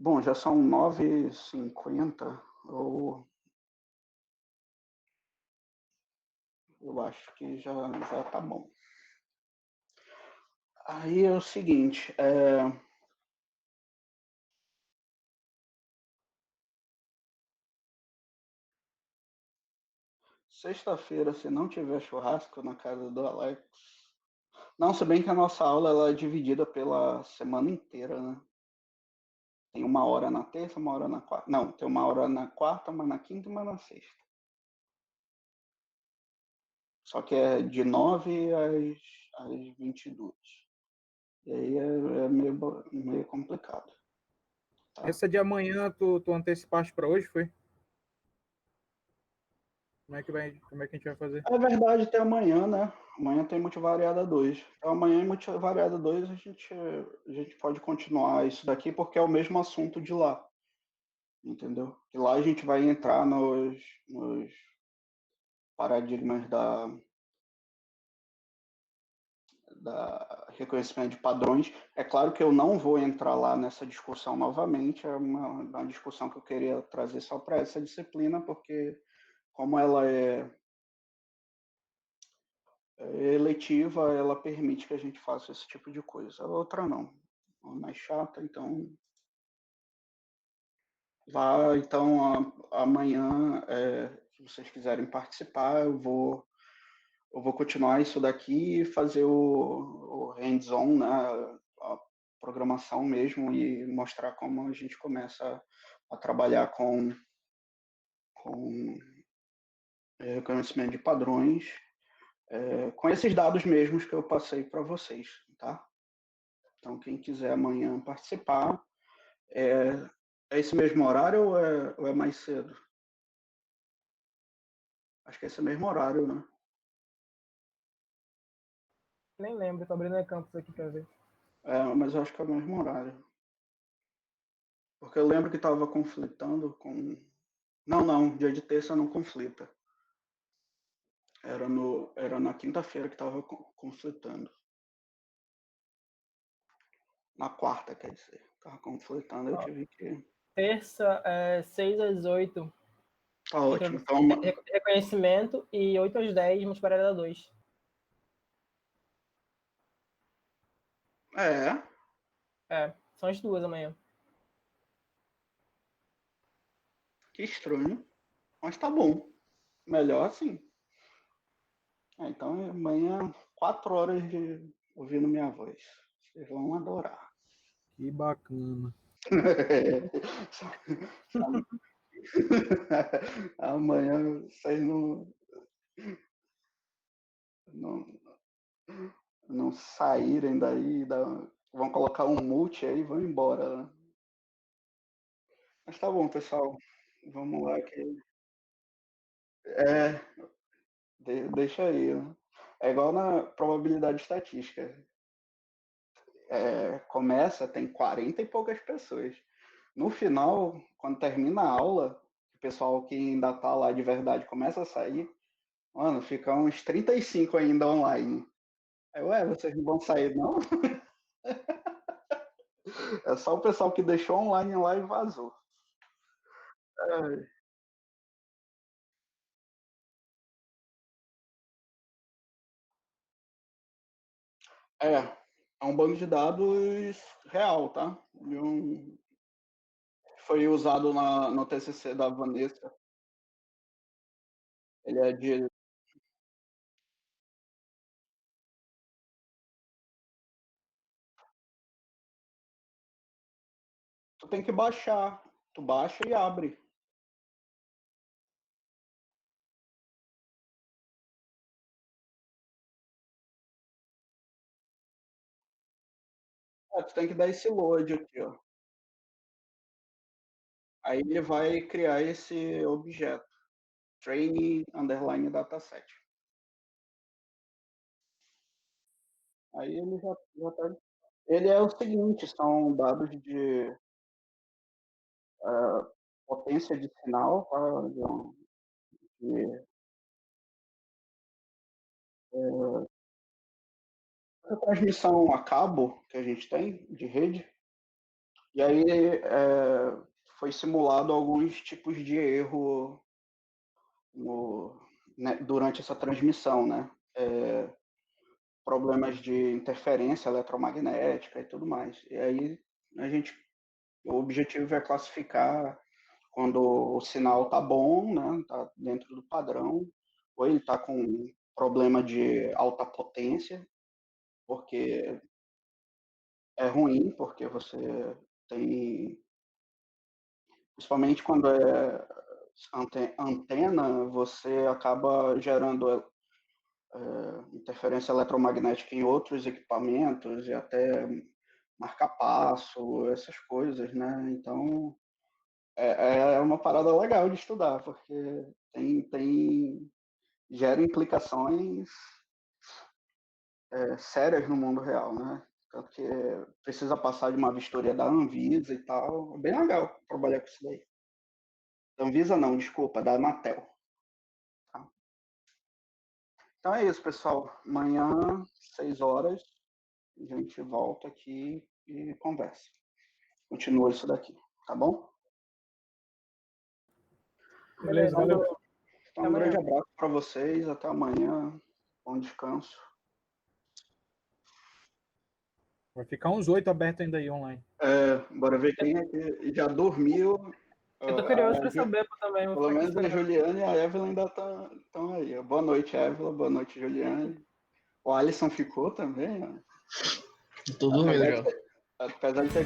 Bom, já são 9h50, eu acho que já tá bom. Aí é o seguinte, sexta-feira, se não tiver churrasco na casa do Alex... Não, se bem que a nossa aula ela é dividida pela semana inteira, né? Tem uma hora na terça, uma hora na quarta. Não, tem uma hora na quarta, uma na quinta e uma na sexta. Só que é de 9 às 22. E aí é meio complicado. Tá? Essa de amanhã, tu antecipaste para hoje, foi? Como é que a gente vai fazer? É verdade, tem amanhã, né? Amanhã tem multivariada 2. Então, amanhã em multivariada 2 a gente pode continuar isso daqui porque é o mesmo assunto de lá. Entendeu? E lá a gente vai entrar nos paradigmas da reconhecimento de padrões. É claro que eu não vou entrar lá nessa discussão novamente, é uma discussão que eu queria trazer só para essa disciplina, porque como ela é eletiva, ela permite que a gente faça esse tipo de coisa. A outra não. É mais chata, então. Lá, então, amanhã, se vocês quiserem participar, eu vou continuar isso daqui e fazer o hands-on, né, a programação mesmo, e mostrar como a gente começa a trabalhar com reconhecimento de padrões, com esses dados mesmos que eu passei para vocês, tá? Então, quem quiser amanhã participar, é esse mesmo horário ou é mais cedo? Acho que é esse mesmo horário, né? Nem lembro, tô abrindo a campus aqui pra ver. Mas eu acho que é o mesmo horário. Porque eu lembro que estava conflitando com... Não, dia de terça não conflita. Era na quinta-feira que estava conflitando. Na quarta, quer dizer. Estava conflitando, eu tive que... Terça, 6 às 8, Tá ótimo. Então, reconhecimento, e 8 às 10, multivariada 2. é, São as duas amanhã. Que estranho. Mas tá bom. Melhor assim. Então amanhã, 4 horas de ouvindo minha voz. Vocês vão adorar. Que bacana. Amanhã vocês não, não saírem daí, vão colocar um multi aí e vão embora, né? Mas tá bom, pessoal. Vamos lá que. É, deixa aí, né? É igual na probabilidade estatística. Começa, tem 40 e poucas pessoas. No final, quando termina a aula, o pessoal que ainda tá lá de verdade começa a sair, mano, fica uns 35 ainda online. Aí, ué, vocês não vão sair, não? É só o pessoal que deixou online lá e vazou. É um banco de dados real, tá? Foi usado no TCC da Vanessa. Ele é de. Tu tem que baixar. Tu baixa e abre. Tu tem que dar esse load aqui, ó. Aí ele vai criar esse objeto. Training underline dataset. Aí ele já tá. Ele é o seguinte, são dados de potência de sinal, tá? De, a transmissão a cabo que a gente tem de rede. E aí foi simulado alguns tipos de erro durante essa transmissão, né? Problemas de interferência eletromagnética e tudo mais. E aí o objetivo é classificar quando o sinal tá bom, né? Tá dentro do padrão, ou ele tá com problema de alta potência, porque é ruim, porque você tem, principalmente quando é antena, você acaba gerando interferência eletromagnética em outros equipamentos e até marca-passo, essas coisas, né? Então, é uma parada legal de estudar, porque gera implicações sérias no mundo real, né? Tanto que precisa passar de uma vistoria da Anvisa e tal. É bem legal trabalhar com isso daí. Da Anvisa não, desculpa, da Anatel. Tá? Então é isso, pessoal. Amanhã, 6 horas, a gente volta aqui e conversa. Continua isso daqui, tá bom? Beleza, valeu. Então, um grande abraço para vocês. Até amanhã. Bom descanso. Vai ficar uns 8 abertos ainda aí online. Bora ver quem é que já dormiu. Eu tô curioso pra saber também. Pelo menos a Juliane e a Evelyn ainda estão aí. Boa noite, Evelyn. Boa noite, Juliane. O Alisson ficou também. Tô dormindo já. Apesar de ter